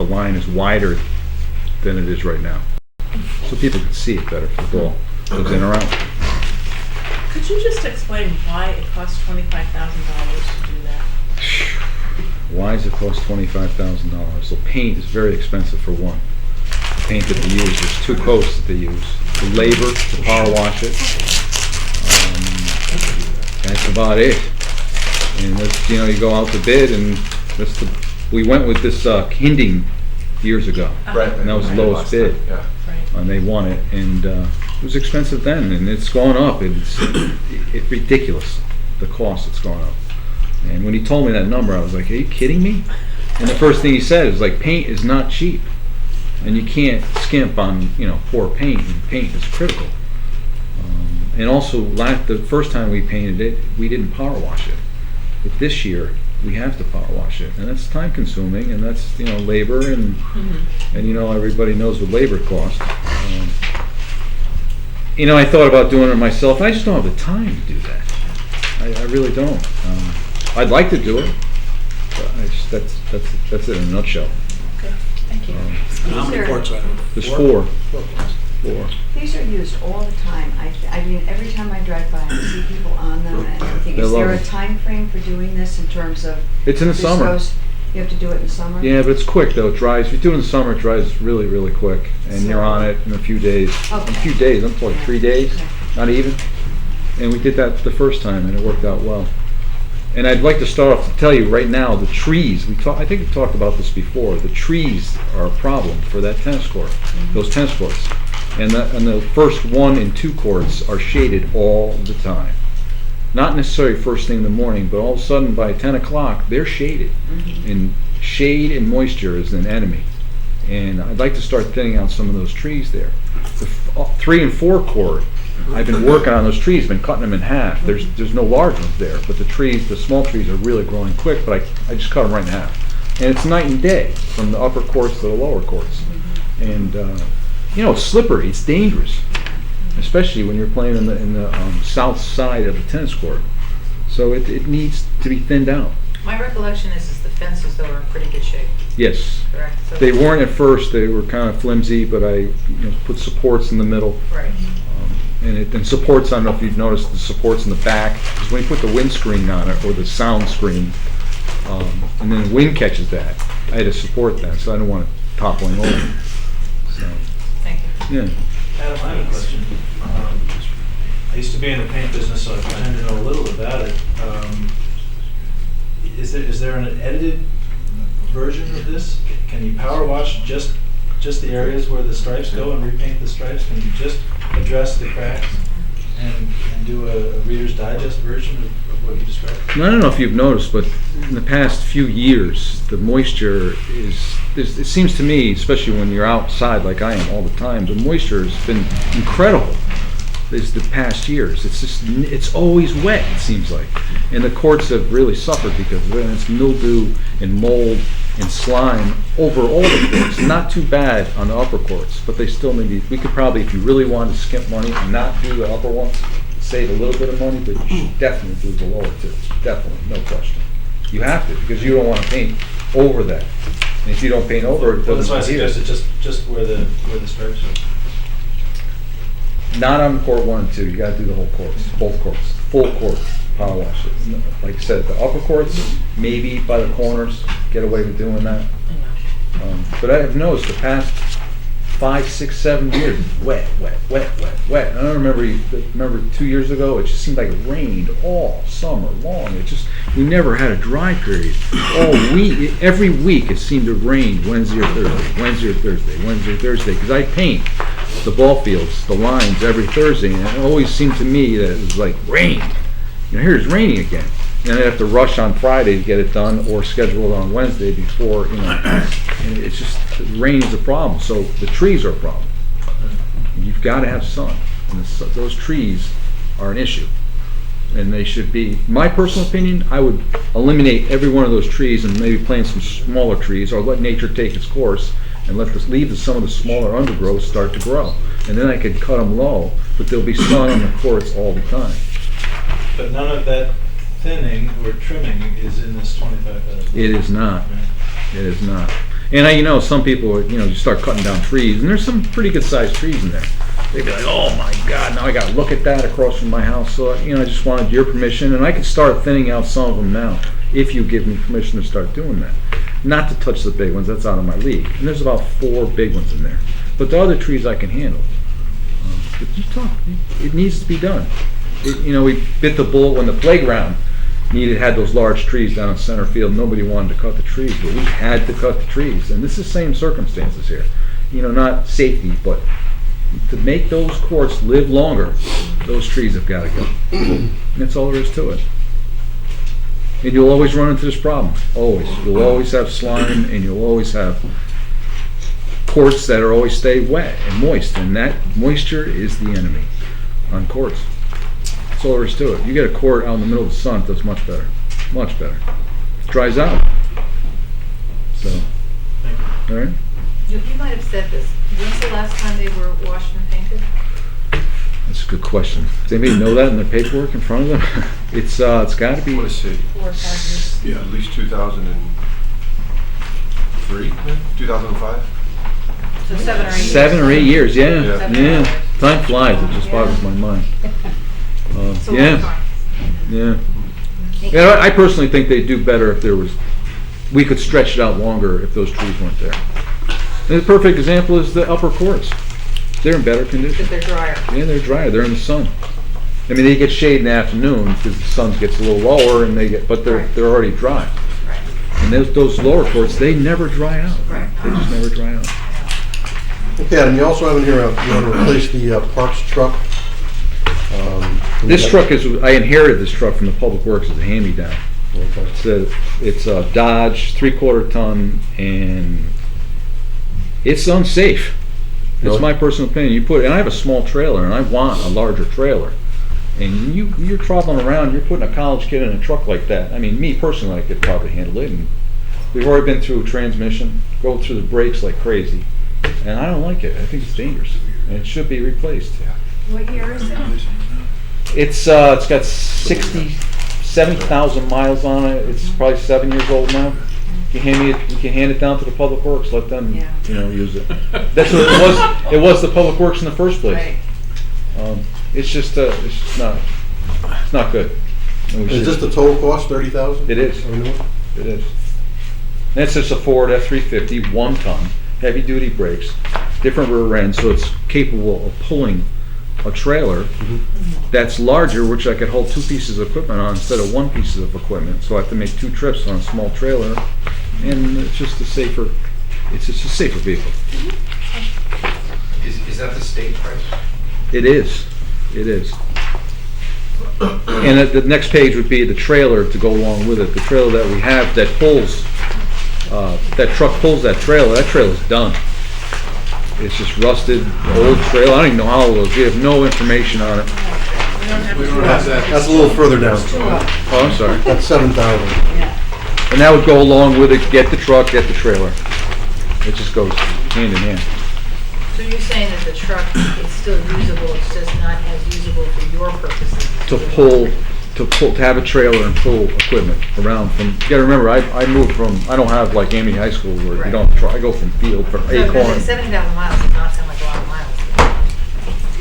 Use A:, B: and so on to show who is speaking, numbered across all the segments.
A: the line is wider than it is right now. So people can see it better if the ball goes in or out.
B: Could you just explain why it costs $25,000 to do that?
A: Why does it cost $25,000? The paint is very expensive for one. The paint that they use, there's two coats that they use. The labor to power wash it. That's about it. And that's, you go out to bid, and we went with this Hinding years ago.
C: Right.
A: And that was the lowest bid.
C: Yeah.
B: Right.
A: And they won it, and it was expensive then, and it's gone up. It's ridiculous, the cost that's gone up. And when he told me that number, I was like, are you kidding me? And the first thing he said is like, paint is not cheap, and you can't skimp on poor paint, and paint is critical. And also, the first time we painted it, we didn't power wash it. But this year, we have to power wash it, and that's time consuming, and that's labor, and and everybody knows what labor costs. I thought about doing it myself. I just don't have the time to do that. I really don't. I'd like to do it, but that's it in a nutshell.
B: Okay, thank you.
D: How many courts are there?
A: There's four.
E: These are used all the time. I mean, every time I drive by, I see people on them and everything.
A: They
E: Is there
A: love
E: a
A: them.
E: time frame for doing this in terms of?
A: It's in the summer.
E: You have to do it in the summer?
A: Yeah, but it's quick though. It dries. If you do it in the summer, it dries really, really quick, and you're on it in a few days.
E: Okay.
A: A few days. I'm talking 3 days, not even. And we did that the first time, and it worked out well. And I'd like to start off to tell you right now, the trees. I think we talked about this before. The trees are a problem for that tennis court. Those tennis courts. And the first 1 and 2 courts are shaded all the time. Not necessarily first thing in the morning, but all of a sudden by 10 o'clock, they're shaded. And shade and moisture is an enemy. And I'd like to start thinning out some of those trees there. The 3 and 4 court, I've been working on those trees, been cutting them in half. There's no large ones there, but the small trees are really growing quick, but I just cut them right in half. And it's night and day from the upper courts to the lower courts. And it's slippery, it's dangerous, especially when you're playing in the south side of the tennis court. So it needs to be thinned out.
F: My recollection is the fences though are in pretty good shape,
A: Yes.
F: correct? So
A: They weren't at first, they were kind of flimsy, but I put supports in the middle.
F: right.
A: And supports, I don't know if you've noticed the supports in the back, because when you put the windscreen on it, or the sound screen, and then the wind catches that, I had to support that, so I don't want it toppling over. So,
F: Thank you.
A: yeah.
G: Adam, I have a question. I used to be in the paint business, so I kind of know a little about it. Is there an edited version of this? Can you power wash just the areas where the stripes go and repaint the stripes? Can you just address the cracks and do a Reader's Digest version of what you described?
A: Now, I don't know if you've noticed, but in the past few years, the moisture it seems to me, especially when you're outside like I am all the time, the moisture has been incredible the past years. It's always wet, it seems like. And the courts have really suffered because of it. And it's mildew and mold and slime over all the courts. Not too bad on the upper courts, but they still we could probably, if you really wanted to skimp money and not do the upper ones, save a little bit of money, but you should definitely do the lower two. Definitely, no question. You have to, because you don't want to paint over that. And if you don't paint over it,
G: Well, that's why I
A: adhere.
G: suggested just where the stripes are.
A: Not on court 1 and 2. You got to do the whole courts, both courts, full court power wash it. Like I said, the upper courts, maybe by the corners, get away with doing that. But I have noticed the past 5, 6, 7 years, wet. And I remember 2 years ago, it just seemed like it rained all summer long. We never had a dry period. Every week it seemed to rain Wednesday or Thursday, because I paint the ball fields, the lines every Thursday, and it always seemed to me that it was like rain. Here's raining again. And I'd have to rush on Friday to get it done, or schedule it on Wednesday before, and it's just, rain is a problem, so the trees are a problem. You've got to have sun, and those trees are an issue. And they should be, my personal opinion, I would eliminate every one of those trees and maybe plant some smaller trees, or let nature take its course, and leave some of the smaller undergrowth start to grow. And then I could cut them low, but there'll be sun on the courts all the time.
G: But none of that thinning or trimming is in this 25,000.
A: It is not. It is not. And some people, you start cutting down trees, and there's some pretty good sized trees in there. They'd be like, oh my God, now I gotta look at that across from my house. So, I just wanted your permission, and I can start thinning out some of them now, if you give me permission to start doing that. Not to touch the big ones, that's out of my league. And there's about 4 big ones in there. But the other trees I can handle. But it needs to be done. We bit the bullet when the playground had those large trees down in center field. Nobody wanted to cut the trees, but we had to cut the trees. And this is the same circumstances here. Not safety, but to make those courts live longer, those trees have got to go. And that's all there is to it. And you'll always run into this problem. Always. You'll always have slime, and you'll always have courts that are always stay wet and moist. And that moisture is the enemy on courts. That's all there is to it. You get a court out in the middle of the sun, it does much better. Much better. It dries out. So, all right?
F: You might have said this. When's the last time they were washed and painted?
A: That's a good question. Does anybody know that in their paperwork in front of them? It's got to be.
C: I want to say,
B: 4 or 5 years.
C: yeah, at least 2003, 2005.
F: So 7 or 8 years.
A: 7 or 8 years, yeah.
C: Yeah.
F: 7
A: Yeah.
F: years.
A: Time flies, it just boggles my mind.
F: It's a long
A: Yeah,
F: time.
A: yeah. Yeah, I personally think they'd do better if we could stretch it out longer if those trees weren't there. And the perfect example is the upper courts. They're in better condition.
F: Because they're drier.
A: Yeah, they're drier, they're in the sun. I mean, they get shade in the afternoon because the sun gets a little lower and but they're already dry.
F: Right.
A: And those lower courts, they never dry out.
F: Right.
A: They just never dry out.
D: Okay, Adam, you also have in here, you want to replace the Parks truck.
A: This truck I inherited this truck from the Public Works as a hand-me-down.
D: Okay.
A: It's a Dodge 3/4 ton, and it's unsafe. It's
D: Really?
A: my personal opinion. And I have a small trailer, and I want a larger trailer. And you're traveling around, you're putting a college kid in a truck like that. I mean, me personally, I could probably handle it. And we've already been through a transmission, go through the brakes like crazy, and I don't like it. I think it's dangerous, and it should be replaced.
E: What year is it?
A: It's got 70,000 miles on it. It's probably 7 years old now. You can hand it down to the Public Works. Let them,
E: Yeah.
A: use it. That's what it was. It was the Public Works in the first place.
E: Right.
A: It's just not. It's not good. And we
D: Is this
A: should-
D: the total cost, 30,000?
A: It is. It is. And it's just a Ford F-350, 1 ton, heavy duty brakes, different rear end, so it's capable of pulling a trailer that's larger, which I could hold 2 pieces of equipment on instead of 1 piece of equipment. So I have to make 2 trips on a small trailer, and it's just a safer vehicle.
H: Is that the state price?
A: It is. It is. And the next page would be the trailer to go along with it. The trailer that we have that pulls, that truck pulls that trailer. That trailer's done. It's just rusted, old trailer. I don't even know how old it is. We have no information on it.
B: We don't have
C: We
B: to-
C: don't have that.
D: That's a little further down.
A: Oh, I'm sorry.
D: That's 7,000.
E: Yeah.
A: And that would go along with it. Get the truck, get the trailer. It just goes hand in hand.
F: So you're saying that the truck is still usable, it's just not as usable for your purposes?
A: To have a trailer and pull equipment around from. You gotta remember, I moved from. I don't have like Amity High School where you
F: Right.
A: don't. I go from field from
F: No, because
A: Acorn.
F: 70,000 miles does not sound like a lot of miles.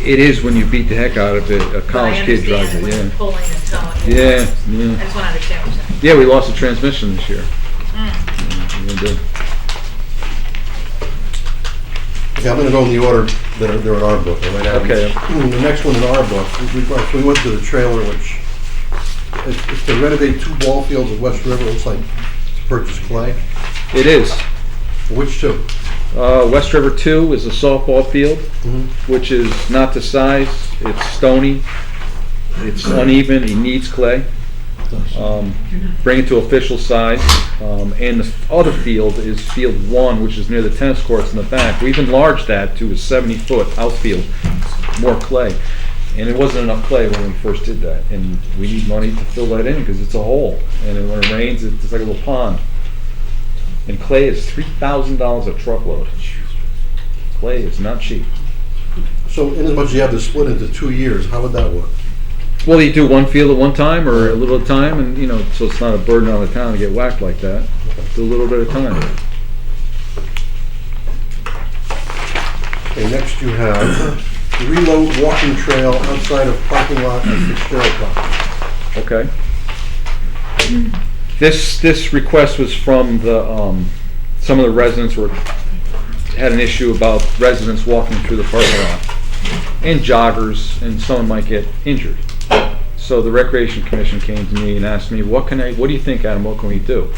A: It is when you beat the heck out of it. A college kid drives it.
F: But I understand
A: Yeah.
F: when pulling and towing.
A: Yeah,
F: I
A: yeah.
F: just want to understand what you're saying.
A: Yeah, we lost a transmission this year.
F: Mm.
A: We did.
D: Okay, I'm gonna go in the order that they're in our book, all right, Adam?
A: Okay.
D: The next one in our book, we went to the trailer, which, it's to renovate 2 ball fields at West River, looks like to purchase clay.
A: It is.
D: Which 2?
A: West River 2 is a softball field,
D: Mhm.
A: which is not to size. It's stony. It's uneven. It needs clay. Bring it to official size. And the other field is field 1, which is near the tennis courts in the back. We've enlarged that to a 70-foot outfield, more clay. And it wasn't enough clay when we first did that. And we need money to fill that in because it's a hole. And then when it rains, it's like a little pond. And clay is $3,000 a truckload. Clay is not cheap.
D: So in as much as you have this split into 2 years, how would that work?
A: Well, you do one field at one time or a little at a time, and so it's not a burden on the town to get whacked like that. Do a little bit at a time.
D: Okay, next you have reload walking trail outside of parking lot at Fitzgerald property.
A: Okay. This request was from the, some of the residents had an issue about residents walking through the parking lot, and joggers, and someone might get injured. So the Recreation Commission came to me and asked me, what do you think, Adam, what can we do?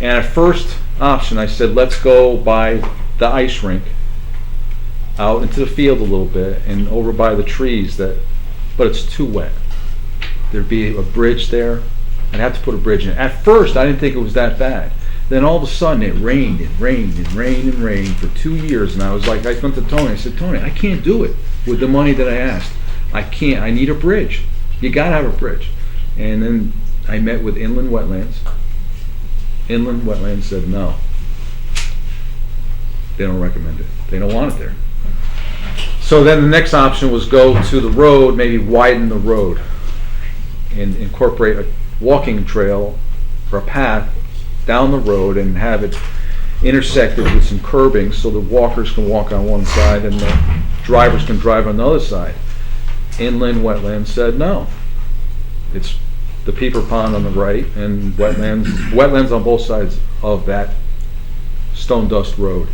A: And at first option, I said, let's go by the ice rink, out into the field a little bit, and over by the trees but it's too wet. There'd be a bridge there. I'd have to put a bridge in. At first, I didn't think it was that bad. Then all of a sudden, it rained and rained and rained and rained for 2 years, and I was like, I went to Tony, I said, Tony, I can't do it with the money that I asked. I can't, I need a bridge. You gotta have a bridge. And then I met with Inland Wetlands. Inland Wetlands said no. They don't recommend it. They don't want it there. So then the next option was go to the road, maybe widen the road and incorporate a walking trail or a path down the road and have it intersected with some curbing so the walkers can walk on one side and the drivers can drive on the other side. Inland Wetlands said no. It's the Peeper Pond on the right and wetlands on both sides of that stone dust road.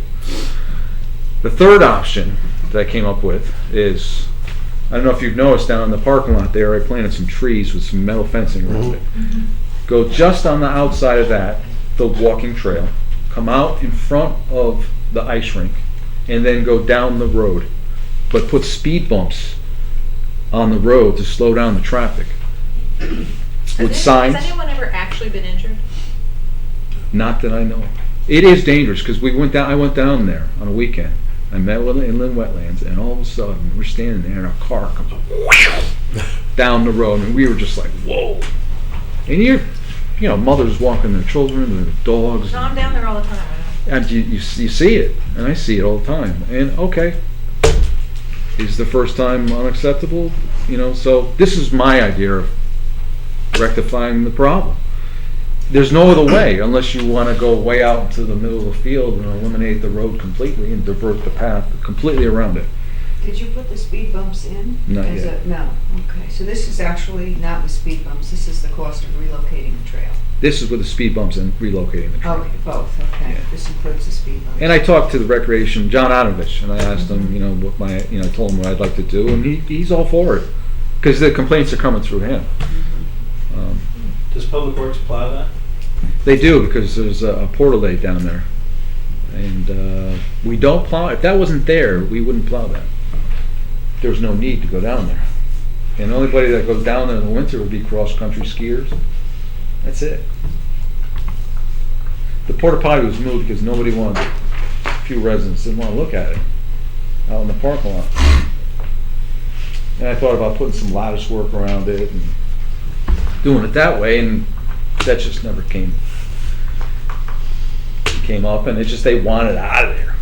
A: The third option that I came up with is, I don't know if you've noticed down in the parking lot there, I planted some trees with some metal fencing around it. Go just on the outside of that, the walking trail, come out in front of the ice rink, and then go down the road. But put speed bumps on the road to slow down the traffic. With signs.
F: Has anyone ever actually been injured?
A: Not that I know of. It is dangerous because I went down there on a weekend. I met with the Inland Wetlands, and all of a sudden we're standing there and a car comes down the road, and we were just like, whoa. And mothers walking their children and their dogs.
F: No, I'm down there all the time. I know.
A: And you see it, and I see it all the time. And okay, is the first time unacceptable? So this is my idea of rectifying the problem. There's no other way unless you want to go way out into the middle of the field and eliminate the road completely and divert the path completely around it.
E: Did you put the speed bumps in?
A: Not yet.
E: No, okay, so this is actually not with speed bumps, this is the cost of relocating the trail.
A: This is with the speed bumps and relocating the trail.
E: Okay, both, okay,
A: Yeah.
E: this includes the speed bumps.
A: And I talked to the Recreation, John Adovich, and I asked him, I told him what I'd like to do, and he's all for it. Because the complaints are coming through him.
G: Does Public Works plow that?
A: They do, because there's a portal down there. And we don't plow. If that wasn't there, we wouldn't plow that. There's no need to go down there. And the only body that goes down there in the winter would be cross-country skiers. That's it. The porta potty was moved because nobody wanted, a few residents didn't want to look at it out in the parking lot. And I thought about putting some lattice work around it and doing it that way, and that just never came up, and it's just they wanted out of there.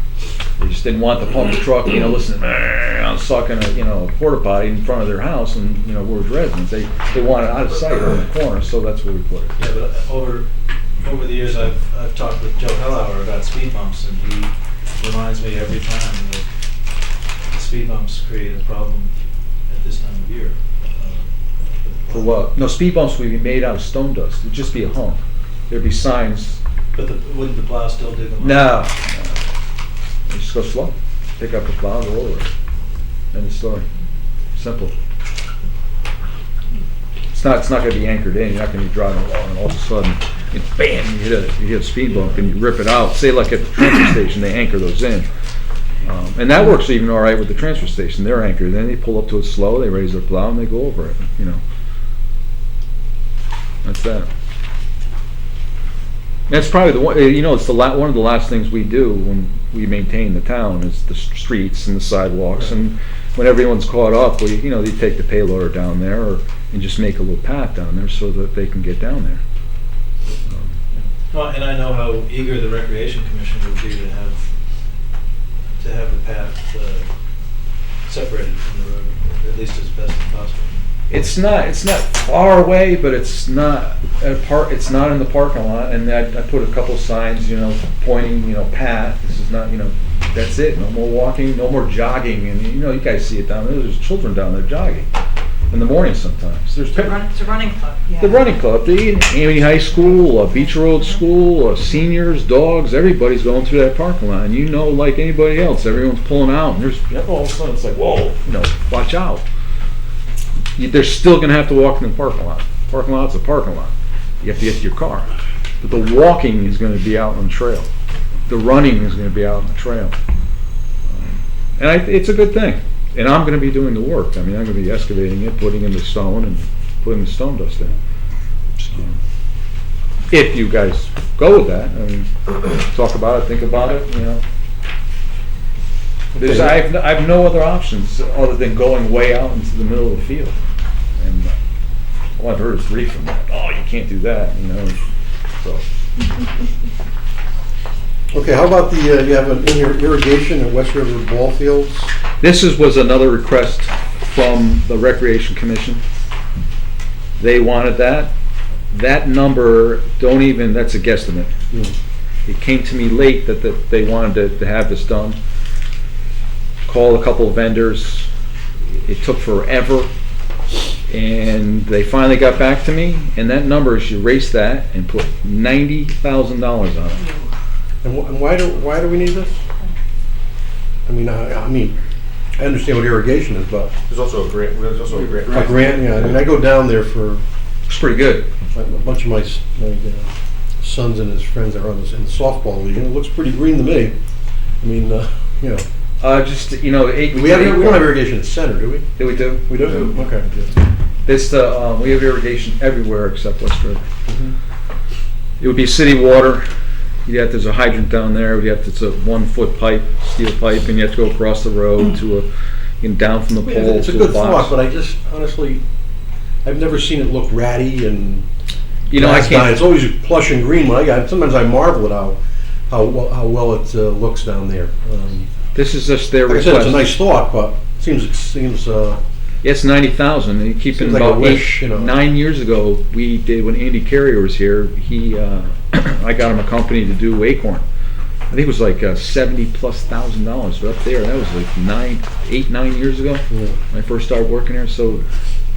A: They just didn't want the pump truck, listening, I'm sucking a porta potty in front of their house, and we're residents. They want it out of sight on the corner, so that's where we put it.
G: Yeah, but over the years, I've talked with Joe Hellauer about speed bumps, and he reminds me every time that the speed bumps create a problem at this time of year.
A: For what? No, speed bumps would be made out of stone dust. It'd just be a hump. There'd be signs.
G: But wouldn't the plow still dig them up?
A: No. You just go slow. Pick up the plow, go over it. End of story. Simple. It's not going to be anchored in. You're not going to be driving along and all of a sudden, bam, you hit a speed bump and you rip it out. Say like at the transfer station, they anchor those in. And that works even all right with the transfer station. They're anchored. Then they pull up to it slow, they raise their plow, and they go over it. That's that. That's probably the one. It's one of the last things we do when we maintain the town is the streets and the sidewalks.
G: Right.
A: And when everyone's caught up, they take the payloader down there and just make a little path down there so that they can get down there.
G: Well, and I know how eager the Recreation Commission would be to have the path separated from the road, at least as best as possible.
A: It's not far away, but it's not it's not in the parking lot. And I put a couple signs, pointing, path. This is not, That's it. No more walking, no more jogging, and you know, you guys see it down there. There's children down there jogging in the morning sometimes. There's
F: It's a running club.
A: the running club, the Amity High School, Beach Road School, seniors, dogs, everybody's going through that parking lot. And you know, like anybody else, everyone's pulling out, and there's all of a sudden it's like, whoa, you know, watch out. They're still going to have to walk in the parking lot. Parking lot's a parking lot. You have to get to your car. But the walking is going to be out on the trail. The running is going to be out on the trail. And it's a good thing. And I'm going to be doing the work. I mean, I'm going to be excavating it, putting in the stone, and putting the stone dust in. If you guys go with that, I mean, talk about it, think about it, you know. I have no other options other than going way out into the middle of the field. And all I've heard is grief from that. Oh, you can't do that, you know. So.
D: Okay, how about the, you have an irrigation at West River ball fields?
A: This was another request from the Recreation Commission. They wanted that. That number, that's a guesstimate. It came to me late that they wanted to have this done. Called a couple of vendors. It took forever. And they finally got back to me, and that number, you erase that and put $90,000 on it.
D: And why do we need this? I mean, I understand what irrigation is, but
C: There's also a grant,
D: a grant, yeah, I mean, I go down there for,
A: It's pretty good.
D: a bunch of my sons and his friends are in the softball league, and it looks pretty green to me. I mean, you know.
A: Just, you know,
D: We don't have irrigation at Center, do we?
A: Do we do?
D: We do? Okay.
A: This, we have irrigation everywhere except West River. It would be city water. There's a hydrant down there. It's a 1-foot pipe, steel pipe, and you have to go across the road to down from the pole
D: It's a
A: to
D: good
A: a box.
D: thought, but I just, honestly, I've never seen it look ratty and
A: You know, I
D: grass dying.
A: can't.
D: It's always plush and green when I got it. Sometimes I marvel at how well it looks down there.
A: This is just their
D: Like I said,
A: request.
D: it's a nice thought, but it seems
A: It's 90,000. And keep in
D: Seems like a
A: about
D: wish, you know.
A: 9 years ago, we did when Andy Carrier was here. I got him a company to do Acorn. I think it was like $70,000+. But up there, that was like 8, 9 years ago when I first started working there. So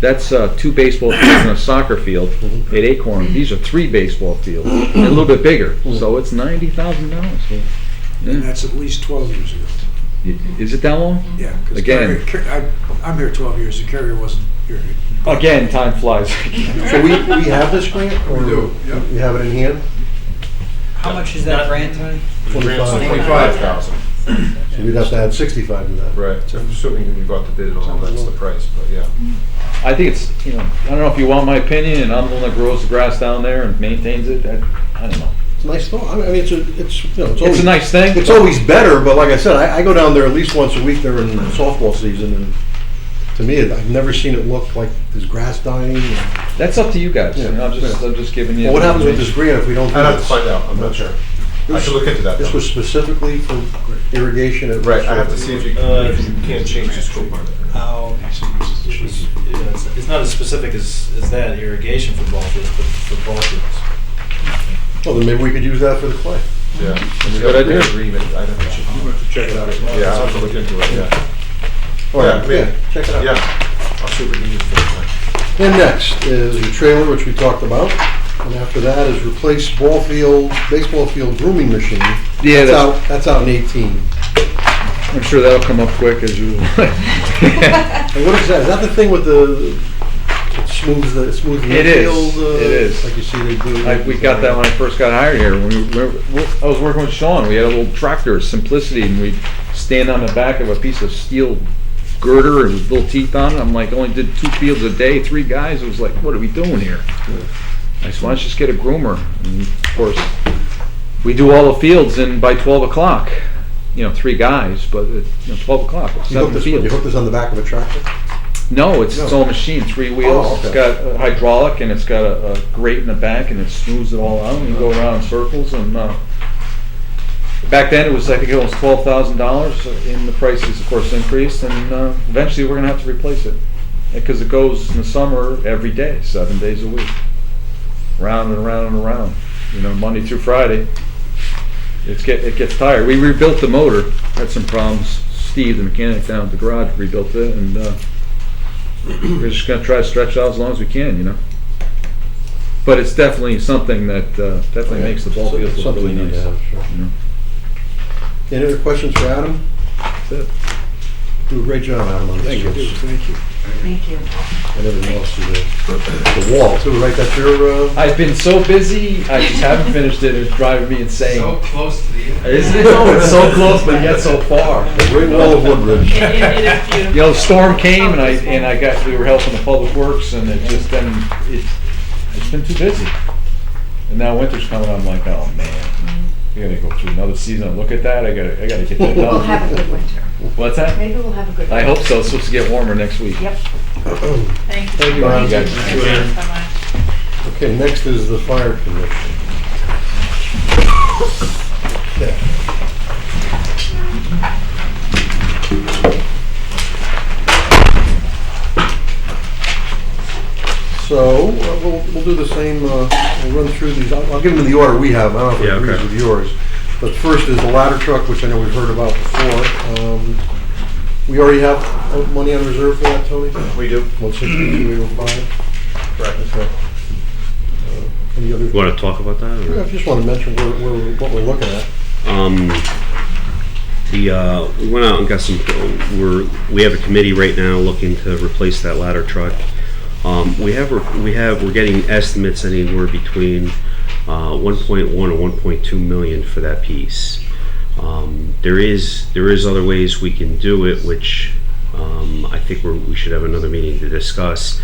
A: that's 2 baseball fields and a soccer field at Acorn. These are 3 baseball fields, and a little bit bigger. So it's $90,000.
H: And that's at least 12 years ago.
A: Is it that long?
H: Yeah. 'Cause
A: Again.
H: I'm here 12 years, the carrier wasn't here.
A: Again, time flies.
D: So we have this grant? Or
H: We do, yeah.
D: We have it in hand?
I: How much is that grant, Tony?
C: 25,000.
D: So we'd have to add 65 to that.
C: Right, so assuming you got the bid and all, that's the price, but yeah.
A: I think it's, I don't know if you want my opinion, and I'm the one that grows the grass down there and maintains it. I don't know.
D: It's a nice thought. I mean, it's always,
A: It's a nice thing.
D: It's always better, but like I said, I go down there at least once a week during softball season, and to me, I've never seen it look like there's grass dying.
A: That's up to you guys.
D: Yeah.
A: I'm just giving you.
D: Well, what happens with this grant if we don't do
C: I'd have to
D: this?
C: find out, I'm not sure. I should look into that.
D: This
C: though.
D: was specifically for irrigation at.
C: Right, I have to see if you can change the scope on it.
G: Oh, it's not as specific as that, irrigation for ball fields, but for ball fields.
D: Well, then maybe we could use that for the clay.
C: Yeah. And we
A: Good
C: got a
A: idea.
C: agreement, I don't know.
D: Check it out.
C: Yeah, I'll have to look into it, yeah.
D: All right,
C: Yeah,
D: yeah, check it out.
C: Yeah, I'll see what we can use for that.
D: Then next is the trailer, which we talked about. And after that is replace baseball field grooming machine.
A: Yeah,
D: That's out in 18.
A: I'm sure that'll come up quick as usual.
D: And what is that? Is that the thing with it smooths the
A: It is.
D: infield?
A: It is.
D: Like you see they do.
A: We got that when I first got hired here. I was working with Sean. We had a little tractor, Simplicity, and we'd stand on the back of a piece of steel girder and with little teeth on it. I'm like, only did 2 fields a day, 3 guys. It was like, what are we doing here? I said, why don't you just get a groomer? And of course, we do all the fields, and by 12 o'clock, 3 guys, but 12 o'clock,
D: You
A: 7 fields.
D: hook this on the back of a tractor?
A: No, it's its own machine, 3 wheels.
D: Oh, okay.
A: It's got a hydraulic, and it's got a grate in the back, and it smooths it all out, and you go around in circles. And back then, I think it was $12,000, and the prices, of course, increased, and eventually we're going to have to replace it. Because it goes in the summer every day, 7 days a week. Round and around and around, Monday through Friday. it gets tired. We rebuilt the motor, had some problems. Steve, the mechanic down at the garage, rebuilt it, and we're just gonna try to stretch out as long as we can, you know? But it's definitely something that definitely makes the ball fields look
D: Something
A: really
D: we need
A: nice.
D: to have, sure.
A: You know?
D: Any other questions for Adam?
A: That's it.
D: Do a great job, Adam, on this.
H: Thank you. Thank you.
E: Thank you.
D: And everything else you do. The wall too, right? That's your,
A: I've been so busy, I just haven't finished it. It's driving me insane.
G: close to the end.
A: Isn't it? Oh, it's so close, but yet so far.
D: the Great Wall of Woodbridge.
B: It is beautiful.
A: You know, the storm came, and we were helping the public works, and it's been too busy. And now winter's coming, I'm like, oh man, we gotta go through another season and look at that. I gotta get that
E: Maybe we'll have
A: done.
E: a good winter.
A: What's that?
E: Maybe we'll have a good winter.
A: I hope so. It's supposed to get warmer next week.
E: Yep.
B: Thank you.
D: Thank you, Ron.
A: Thank you, guys.
B: Thank you. Bye-bye.
D: Okay, next is the fire commission. Okay. So, we'll do the same, we'll run through these, I'll give them in the order we have, I don't know if it agrees with yours. But first is the ladder truck, which I know we've heard about before. We already have money on reserve for that, Tony?
C: We do.
D: 162,805?
C: Correct.
D: Okay. Any other?
J: You want to talk about that?
D: Yeah,
J: Or?
D: I just want to mention what we're looking at.
J: We went out and got some. We have a committee right now looking to replace that ladder truck. We're getting estimates anywhere between 1.1 and 1.2 million for that piece. There is other ways we can do it, which I think we should have another meeting to discuss.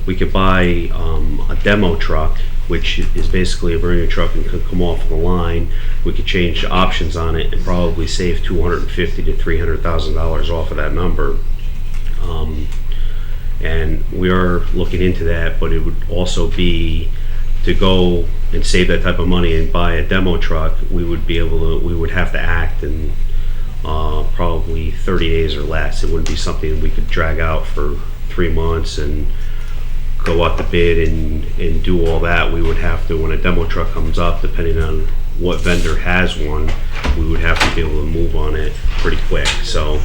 J: We could buy a demo truck, which is basically a brand new truck and could come off the line. We could change the options on it and probably save $250,000 to $300,000 off of that number. And we are looking into that, but it would also be to go and save that type of money and buy a demo truck. We would have to act in probably 30 days or less. It wouldn't be something we could drag out for 3 months and go out to bid and do all that. We would have to, when a demo truck comes up, depending on what vendor has one, we would have to be able to move on it pretty quick. So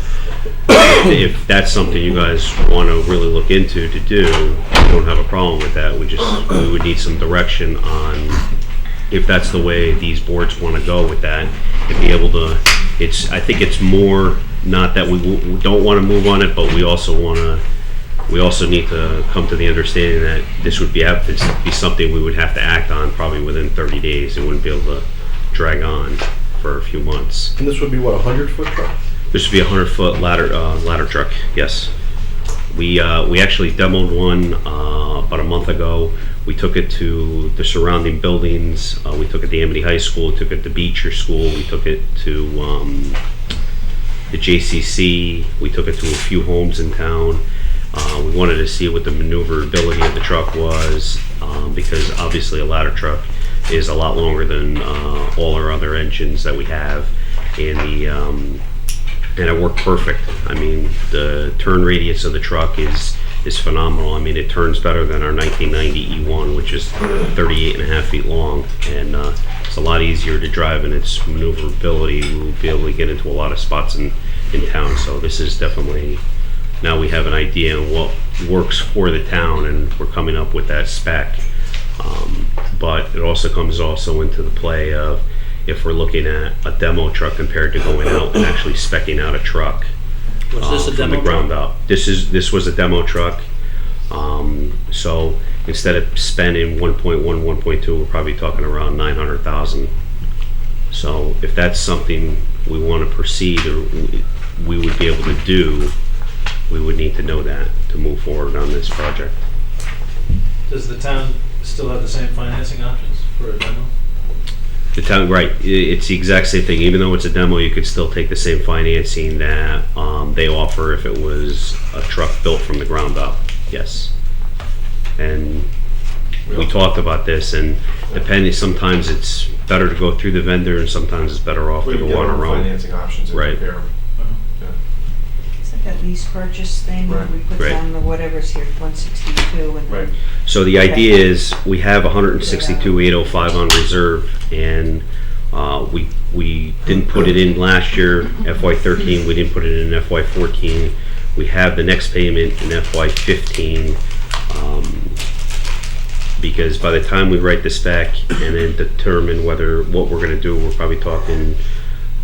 J: if that's something you guys want to really look into to do, we don't have a problem with that. We would need some direction on if that's the way these boards want to go with that, and be able to, I think it's more not that we don't want to move on it, but we also need to come to the understanding that this would be something we would have to act on probably within 30 days. It wouldn't be able to drag on for a few months.
D: And this would be what, a 100-foot truck?
J: This would be a 100-foot ladder truck, yes. We actually demoed one about a month ago. We took it to the surrounding buildings. We took it to Amity High School, took it to Beecher School, we took it to the JCC, we took it to a few homes in town. We wanted to see what the maneuverability of the truck was, because obviously a ladder truck is a lot longer than all our other engines that we have, and it worked perfect. I mean, the turn radius of the truck is phenomenal. I mean, it turns better than our 1990 E1, which is 38.5 feet long, and it's a lot easier to drive, and its maneuverability will be able to get into a lot of spots in town. So this is definitely, now we have an idea on what works for the town, and we're coming up with that spec. But it also comes into the play of if we're looking at a demo truck compared to going out and actually speccing out a truck.
I: Was this a
J: from
I: demo
J: the ground
I: truck?
J: up. This was a demo truck. So instead of spending 1.1, 1.2, we're probably talking around 900,000. So if that's something we want to proceed or we would be able to do, we would need to know that to move forward on this project.
G: Does the town still have the same financing options for a demo?
J: The town, right, it's the exact same thing. Even though it's a demo, you could still take the same financing that they offer if it was a truck built from the ground up, yes. And we talked about this, and depending, sometimes it's better to go through the vendor, and sometimes it's better off to
C: We can
J: go
C: get
J: on
C: our
J: our own.
C: financing options and
J: Right.
C: compare them.
E: It's like that lease purchase thing where
C: Right.
E: we put
J: Right.
E: down the whatever's here, 162 and
C: Right.
J: So the idea is, we have 162,805 on reserve, and We didn't put it in last year, FY13, we didn't put it in FY14. We have the next payment in FY15, because by the time we write the spec and then determine what we're gonna do, we're probably talking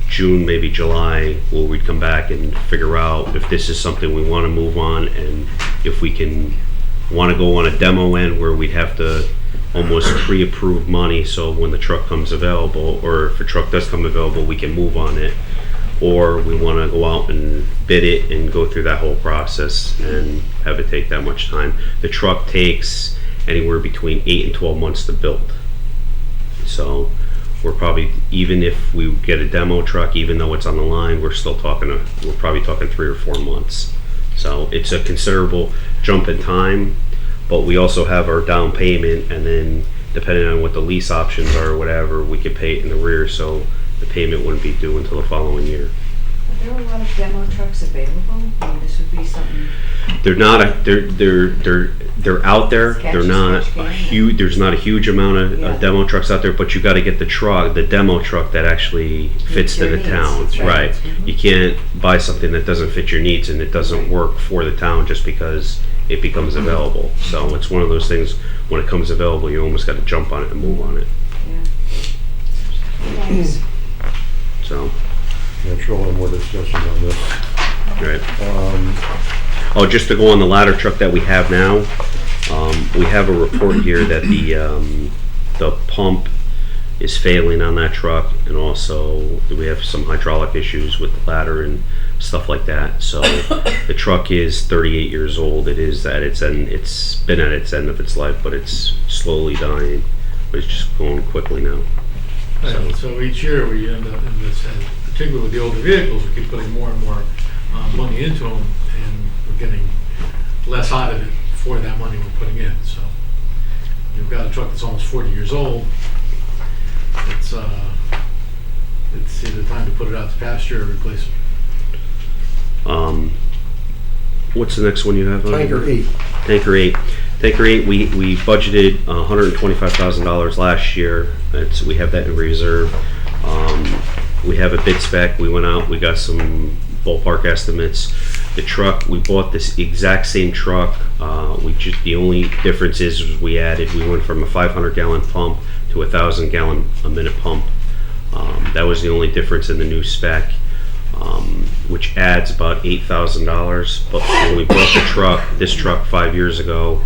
J: June, maybe July, where we'd come back and figure out if this is something we wanna move on, and if we wanna go on a demo end where we'd have to almost pre-approve money, so when the truck comes available, or if a truck does come available, we can move on it. Or we wanna go out and bid it and go through that whole process and have it take that much time. The truck takes anywhere between 8 and 12 months to build. So we're probably, even if we get a demo truck, even though it's on the line, we're probably talking 3 or 4 months. So it's a considerable jump in time, but we also have our down payment, and then depending on what the lease options are or whatever, we could pay it in the rear, so the payment wouldn't be due until the following year.
E: Are there a lot of demo trucks available? I mean, this would be something.
J: They're not, they're out there,
E: Catch
J: they're
E: as
J: not
E: catch can.
J: a huge, there's not a huge amount of
E: Yeah.
J: demo trucks out there, but you gotta get the demo truck that actually fits to
E: your
J: the
E: needs,
J: town,
E: right.
J: right? You can't buy something that doesn't fit your needs and it doesn't work for the town just because it becomes available. So it's one of those things, when it comes available, you almost gotta jump on it and move on it,
E: Yeah. Thanks.
J: so,
D: I'm sure we'll have more discussions on this.
J: right. Oh, just to go on the ladder truck that we have now, we have a report here that the pump is failing on that truck, and also we have some hydraulic issues with the ladder and stuff like that. So the truck is 38 years old. It is at its end. It's been at its end of its life, but it's slowly dying. But it's just going quickly now.
K: Right, so each year we end up in this, and particularly with the older vehicles, we keep putting more and more money into them, and we're getting less out of it for that money we're putting in. So you've got a truck that's almost 40 years old. It's either time to put it out to pasture or replace it.
J: What's the next one you have?
D: Tanker 8.
J: Tanker 8. Tanker 8, we budgeted $125,000 last year. We have that in reserve. We have a bid spec. We went out, we got some ballpark estimates. The truck, we bought this exact same truck. The only difference is we went from a 500-gallon pump to a 1,000-gallon a minute pump. That was the only difference in the new spec, which adds about $8,000. But when we bought this truck 5 years ago,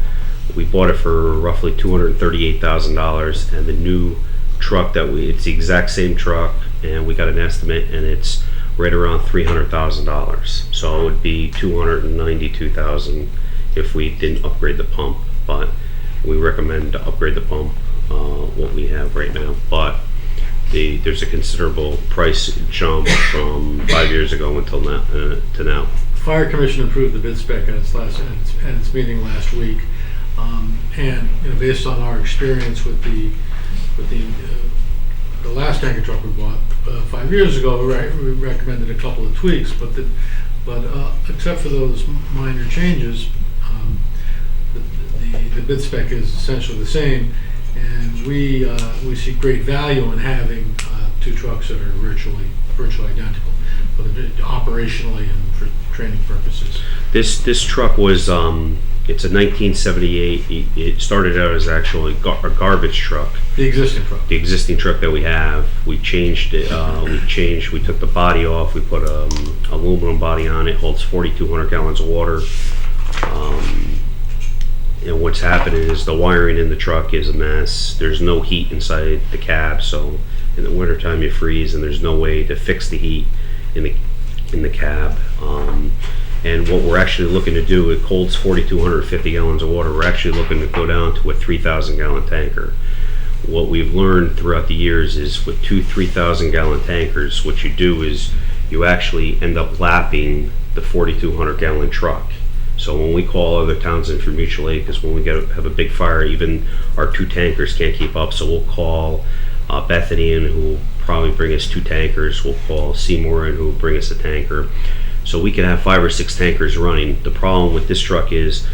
J: we bought it for roughly $238,000, and the new truck it's the exact same truck, and we got an estimate, and it's right around $300,000. So it would be $292,000 if we didn't upgrade the pump. But we recommend to upgrade the pump, what we have right now. But there's a considerable price jump from 5 years ago until now, to now.
K: Fire Commission approved the bid spec at its meeting last week, and based on our experience with the last tanker truck we bought 5 years ago, we recommended a couple of tweaks, but except for those minor changes, the bid spec is essentially the same, and we see great value in having two trucks that are virtually identical, both operationally and for training purposes.
J: This truck was it's a 1978. It started out as actually a garbage truck.
K: The existing truck.
J: The existing truck that we have, we changed it. We took the body off. We put aluminum body on it. Holds 4,200 gallons of water. And what's happening is the wiring in the truck is a mess. There's no heat inside the cab, so in the wintertime you freeze, and there's no way to fix the heat in the cab. And what we're actually looking to do, it holds 4,250 gallons of water. We're actually looking to go down to a 3,000 gallon tanker. What we've learned throughout the years is with 2 3,000 gallon tankers, what you do is you actually end up lapping the 4,200 gallon truck. So when we call other towns in for mutual aid, because when we have a big fire, even our 2 tankers can't keep up. So we'll call Bethany in, who will probably bring us 2 tankers. We'll call Seymour in, who will bring us a tanker. So we can have 5 or 6 tankers running. The problem with this truck is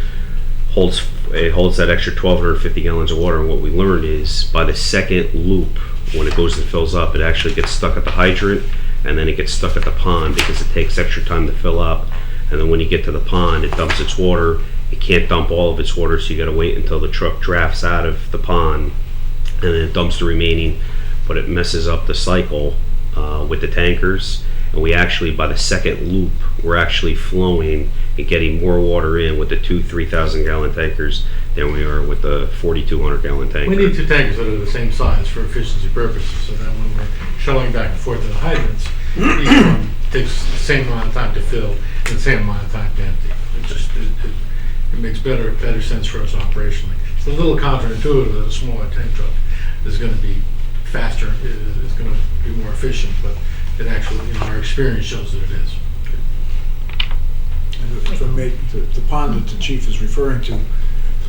J: it holds that extra 1,250 gallons of water. And what we learned is by the second loop when it goes and fills up, it actually gets stuck at the hydrant, and then it gets stuck at the pond because it takes extra time to fill up. And then when you get to the pond, it dumps its water. It can't dump all of its water, so you gotta wait until the truck drafts out of the pond, and then it dumps the remaining, but it messes up the cycle with the tankers. And we actually, by the second loop, we're actually flowing and getting more water in with the 3,000 gallon tankers than we are with the 4,200 gallon tanker.
K: We need two tankers that are the same size for efficiency purposes, so that when we're shuttling back and forth to the hydrants, each one takes the same amount of time to fill and the same amount of time to empty. It makes better sense for us operationally. It's a little counterintuitive that a smaller tank truck is going to be faster, is going to be more efficient, but it actually, our experience shows that it is.
H: And if I may, the pond that the chief is referring to,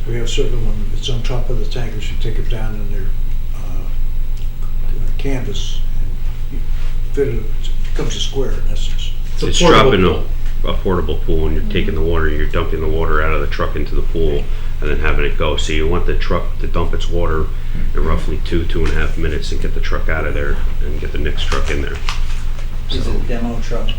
H: we have several of them. It's on top of the tankers. You take them down in their canvas and you fit it. It becomes a square in essence.
J: It's dropping a portable pool, and you're taking the water, you're dumping the water out of the truck into the pool, and then having it go. So you want the truck to dump its water in roughly 2.5 minutes and get the truck out of there and get the next truck in there.
I: Is it a demo truck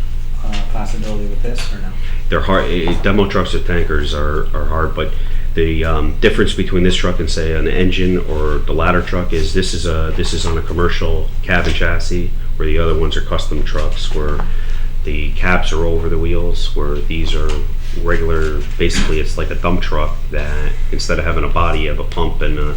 I: possibility with this or no?
J: They're hard. Demo trucks with tankers are hard, but the difference between this truck and say an engine or the ladder truck is this is on a commercial cab and chassis, where the other ones are custom trucks where the caps are over the wheels, where these are regular. Basically, it's like a dump truck that instead of having a body, you have a pump and a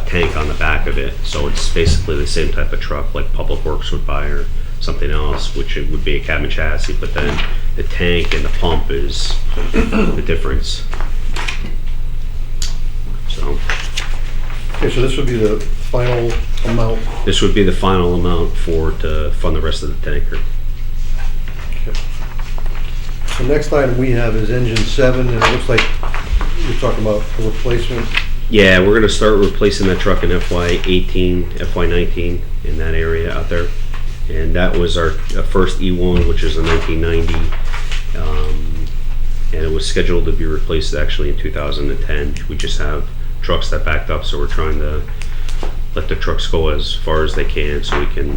J: tank on the back of it. So it's basically the same type of truck like Public Works would buy or something else, which it would be a cab and chassis, but then the tank and the pump is the difference. So
D: Okay, so this would be the final amount.
J: this would be the final amount to fund the rest of the tanker.
D: The next item we have is engine 7, and it looks like you're talking about a replacement.
J: Yeah, we're gonna start replacing that truck in FY18, FY19 in that area out there. And that was our first E1, which is a 1990. And it was scheduled to be replaced actually in 2010. We just have trucks that backed up, so we're trying to let the trucks go as far as they can so we can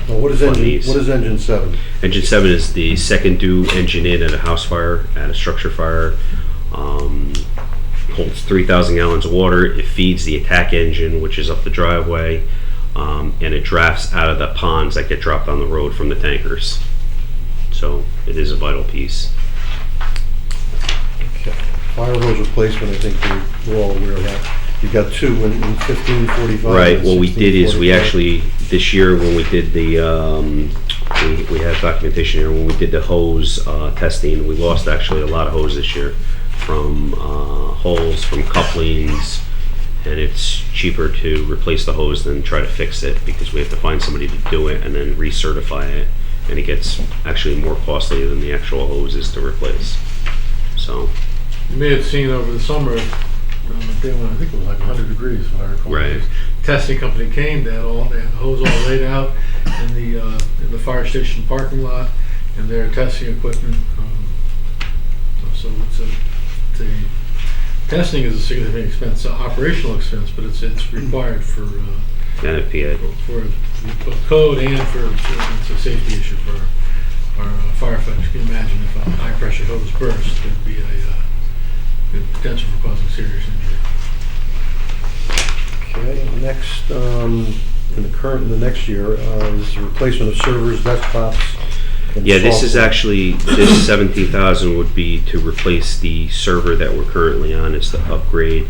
D: Well, what is
J: fund these.
D: engine 7?
J: Engine 7 is the second due engine in at a house fire, at a structure fire. Holds 3,000 gallons of water. It feeds the attack engine, which is up the driveway, and it drafts out of the ponds that get dropped on the road from the tankers. So it is a vital piece.
D: Okay. Fire hose replacement, I think we're all aware of that. You've got two in 1545.
J: Right,
D: and
J: what we did is we
D: 1645.
J: actually, this year when we did the, we had documentation here, when we did the hose testing, we lost actually a lot of hose this year from holes, from couplings, and it's cheaper to replace the hose than try to fix it because we have to find somebody to do it and then recertify it, and it gets actually more costly than the actual hoses to replace. So,
K: You may have seen over the summer, I think it was like 100 degrees, if I recall.
J: Right.
K: Testing company came, they had the hose all laid out in the fire station parking lot, and their testing equipment. So testing is a significant expense, operational expense, but it's required for
J: NFPA.
K: for code and it's a safety issue for our firefighters. You can imagine if a high pressure hose burst, there'd be a potential for causing serious injury.
D: Okay, next, in the next year, is the replacement of servers, desktops. and
J: Yeah, this is
D: software.
J: actually, this 17,000 would be to replace the server that we're currently on. It's the upgrade.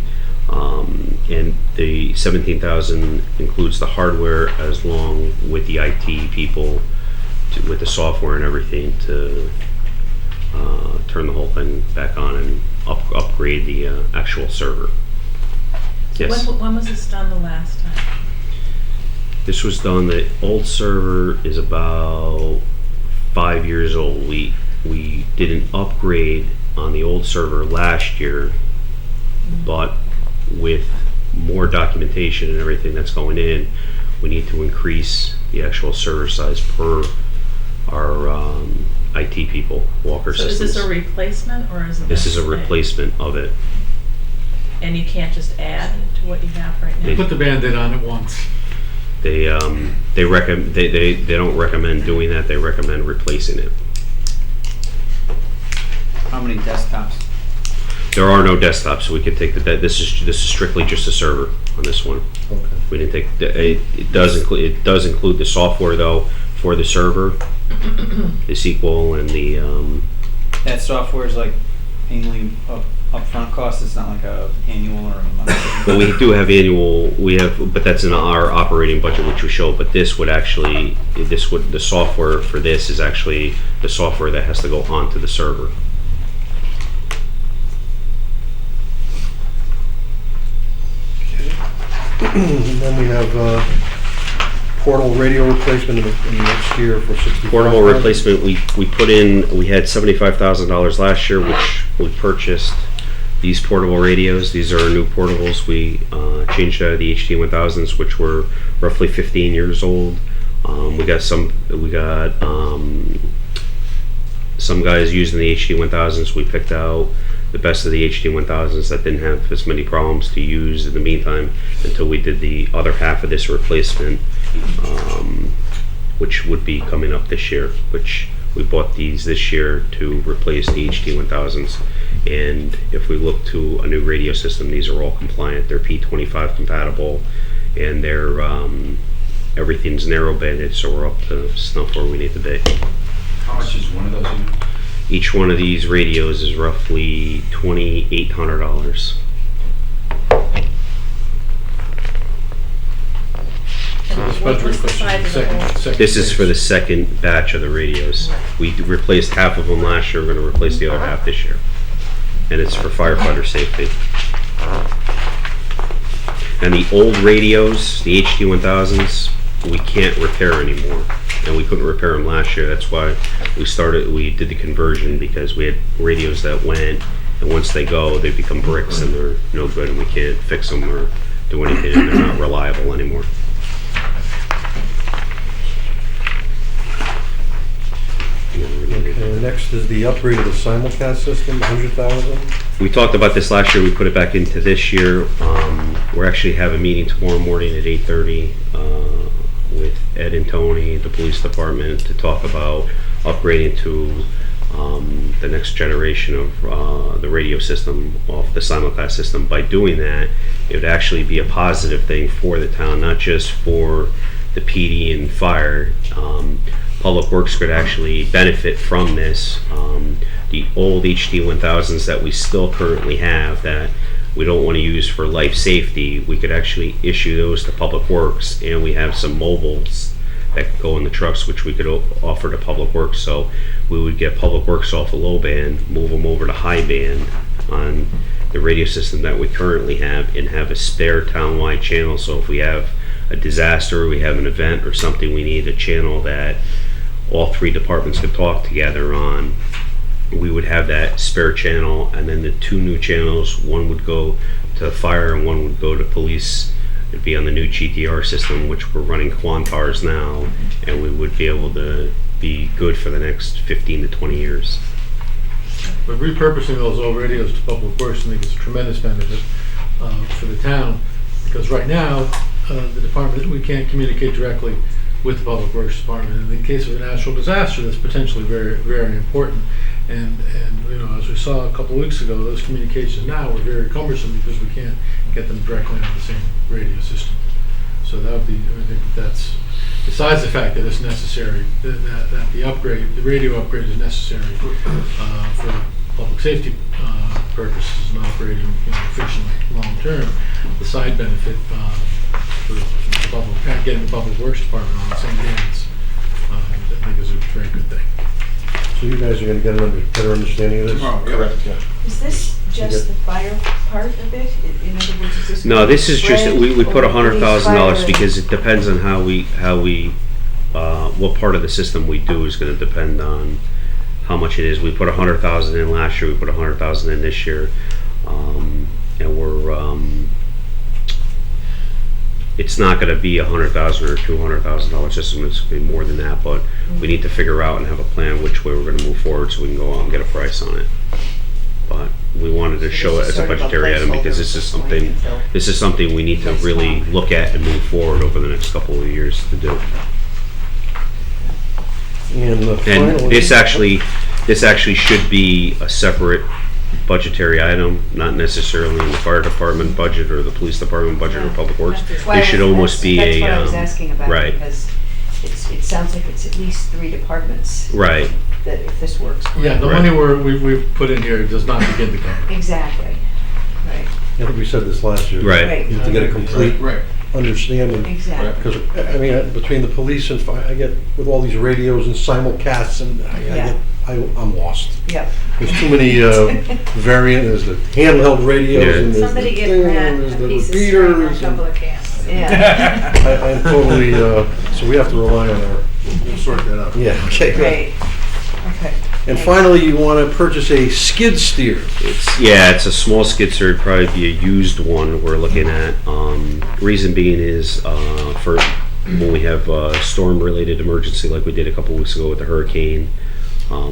J: And the 17,000 includes the hardware as long with the IT people, with the software and everything to turn the whole thing back on and upgrade the actual server. Yes.
B: When was this done the last time?
J: This was done, the old server is about 5 years old. We did an upgrade on the old server last year, but with more documentation and everything that's going in, we need to increase the actual server size per our IT people, Walker
B: So
J: Systems.
B: is this a replacement or is it?
J: This is a
B: the same?
J: replacement of it.
B: And you can't just add to what you have right now?
K: Put the Band-Aid on it once.
J: They recommend, they don't recommend doing that, they recommend replacing it.
I: How many desktops?
J: There are no desktops, so we could take this is strictly just a server on this one.
D: Okay.
J: We didn't take, it does include the software though for the server, the SQL and the,
I: That software is like mainly upfront cost, it's not like a annual or a monthly?
J: but we do have annual, but that's in our operating budget, which we show, but this would actually, the software for this is actually the software that has to go onto the server.
D: And then we have portable radio replacement in the next year for 65.
J: Portable replacement, we had $75,000 last year, which we purchased these portable radios. These are our new portables. We changed out of the HD1000s, which were roughly 15 years old. We got some guys using the HD1000s. We picked out the best of the HD1000s that didn't have as many problems to use in the meantime until we did the other half of this replacement, which would be coming up this year, which we bought these this year to replace the HD1000s. And if we look to a new radio system, these are all compliant. They're P25 compatible, and they're everything's narrow banded, so we're up to snuff where we need to be.
L: How much is one of those units?
J: Each one of these radios is roughly $2,800.
B: What's the size of the whole?
J: This is for the second batch of the radios. We replaced half of them last year, we're gonna replace the other half this year. And it's for firefighter safety. And the old radios, the HD1000s, we can't repair anymore. And we couldn't repair them last year. That's why we did the conversion, because we had radios that went, and once they go, they become bricks and they're no good, and we can't fix them or do anything, and they're not reliable anymore.
D: Okay, next is the upgrade of the simulcast system, 100,000.
J: We talked about this last year, we put it back into this year. We're actually having a meeting tomorrow morning at 8:30 with Ed and Tony, the police department, to talk about upgrading to the next generation of the radio system, off the simulcast system. By doing that, it would actually be a positive thing for the town, not just for the PD and fire. Public Works could actually benefit from this. The old HD1000s that we still currently have that we don't want to use for life safety, we could actually issue those to Public Works, and we have some mobiles that could go in the trucks, which we could offer to Public Works. So we would get Public Works off a low band, move them over to high band on the radio system that we currently have, and have a spare townwide channel. So if we have a disaster, we have an event or something, we need a channel that all three departments could talk together on, we would have that spare channel. And then the two new channels, one would go to fire and one would go to police. It'd be on the new GTR system, which we're running Quantars now, and we would be able to be good for the next 15 to 20 years.
K: But repurposing those old radios to Public Works, I think is a tremendous benefit for the town, because right now, the department, we can't communicate directly with the Public Works Department. In the case of a natural disaster, that's potentially very, very important. And you know, as we saw a couple of weeks ago, those communications now are very cumbersome because we can't get them directly on the same radio system. So that would be, I think that's, besides the fact that it's necessary, that the upgrade, the radio upgrade is necessary for public safety purposes and operating efficiently long term, the side benefit for the public, getting the Public Works Department on the same bands, I think is a very good thing.
D: So you guys are going to get a better understanding of this?
L: Oh, correct, yeah.
E: Is this just the fire part of it? In other words, is this?
J: No, this is just, we put
E: or
J: $100,000
E: police,
J: because it depends on how we, what part of the system we do is gonna depend on how much it is. We put 100,000 in last year, we put 100,000 in this year. And we're, it's not gonna be $100,000 or $200,000 system, it's gonna be more than that, but we need to figure out and have a plan which way we're gonna move forward so we can go out and get a price on it. But we wanted to
E: So
J: show it
E: this is
J: as a
E: sort of a
J: budgetary item because
E: placeholder.
J: this is something we need to
E: That's
J: really
E: fine.
J: look at and move forward over the next couple of years to do.
D: And
J: And
D: finally.
J: this actually should be a separate budgetary item, not necessarily in the fire department budget or the police department budget or public works.
E: That's why
J: It should almost be
E: that's
J: a,
E: what I was asking about,
J: right,
E: because it sounds like it's at least 3 departments.
J: right.
E: That if this works.
K: Yeah, the
J: Right.
K: money we've put in here does not begin to cover.
E: Exactly, right,
D: I think we said this last year.
J: Right.
E: right,
D: You have to get a complete
L: Right.
D: understanding.
E: exactly.
D: Because, I mean, between the police and fire, I get, with all these radios and simulcasts, and I'm lost.
E: Yep.
D: There's too many there's the handheld radios,
J: Yeah.
D: and there's the
F: Somebody get
D: thing,
F: Matt
D: and there's
F: a
D: the
F: piece of string or a
D: repeaters.
F: couple
D: and
F: of cans.
E: Yeah,
D: I'm totally, so we have to rely on our,
H: We'll sort that out.
D: yeah, okay, good.
E: great, okay.
D: And finally, you want to purchase a skid steer.
J: It's a small skid steer, it'd probably be a used one we're looking at. Reason being is, for when we have a storm-related emergency like we did a couple weeks ago with the hurricane,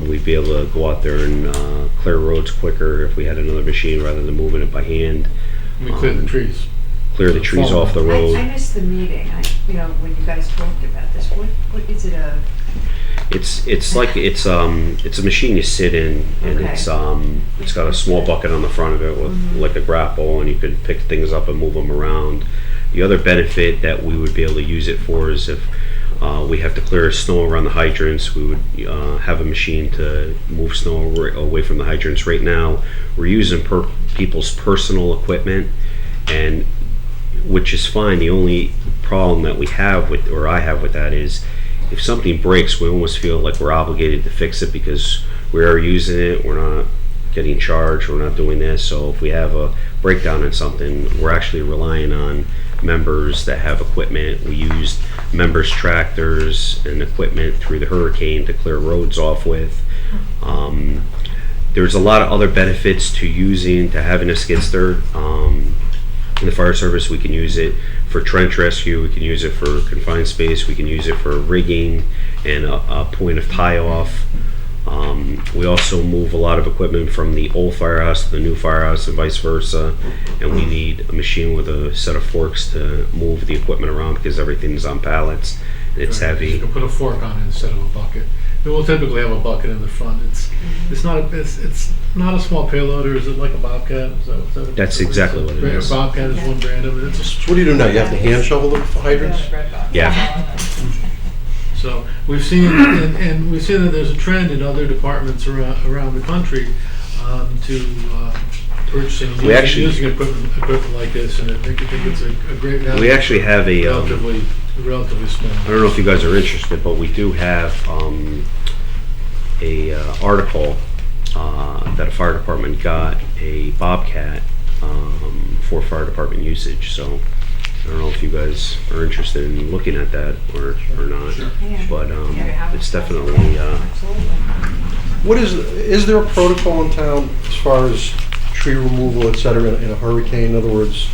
J: we'd be able to go out there and clear roads quicker if we had another machine rather than moving it by hand.
K: We clear the trees.
J: Clear the trees off the
E: I
J: road.
E: missed the meeting, when you guys talked about this, what is it
J: It's a machine you sit in, and
E: Okay.
J: it's got a small bucket on the front of it with like a grapple, and you could pick things up and move them around. The other benefit that we would be able to use it for is if we have to clear snow around the hydrants, we would have a machine to move snow away from the hydrants. Right now, we're using people's personal equipment, and which is fine. The only problem that we have with, or I have with that, is if something breaks, we almost feel like we're obligated to fix it because we are using it. We're not getting charged. We're not doing this. So if we have a breakdown in something, we're actually relying on members that have equipment. We used members' tractors and equipment through the hurricane to clear roads off with. There's a lot of other benefits to having a skid steer. In the fire service, we can use it for trench rescue, we can use it for confined space, we can use it for rigging and a point of tie-off. We also move a lot of equipment from the old firehouse to the new firehouse and vice versa, and we need a machine with a set of forks to move the equipment around because everything's on pallets and it's
K: Right,
J: heavy.
K: You can put a fork on it instead of a bucket. We'll typically have a bucket in the front. It's not a small payload, or is it like a Bobcat? Is that
J: That's exactly what it is.
K: Bobcat is one brand of it.
D: So what do you do now? You have to hand shovel the hydrants?
J: Yeah.
K: So we've seen, and we've seen that there's a trend in other departments around the country to purchasing and using equipment like this, and I think it's a great value.
J: We actually have a
K: relatively small.
J: I don't know if you guys are interested, but we do have a article that a fire department got a Bobcat for fire department usage. So I don't know if you guys are interested in looking at that or not, but it's definitely.
D: What is there a protocol in town as far as tree removal, et cetera, in a hurricane? In other words,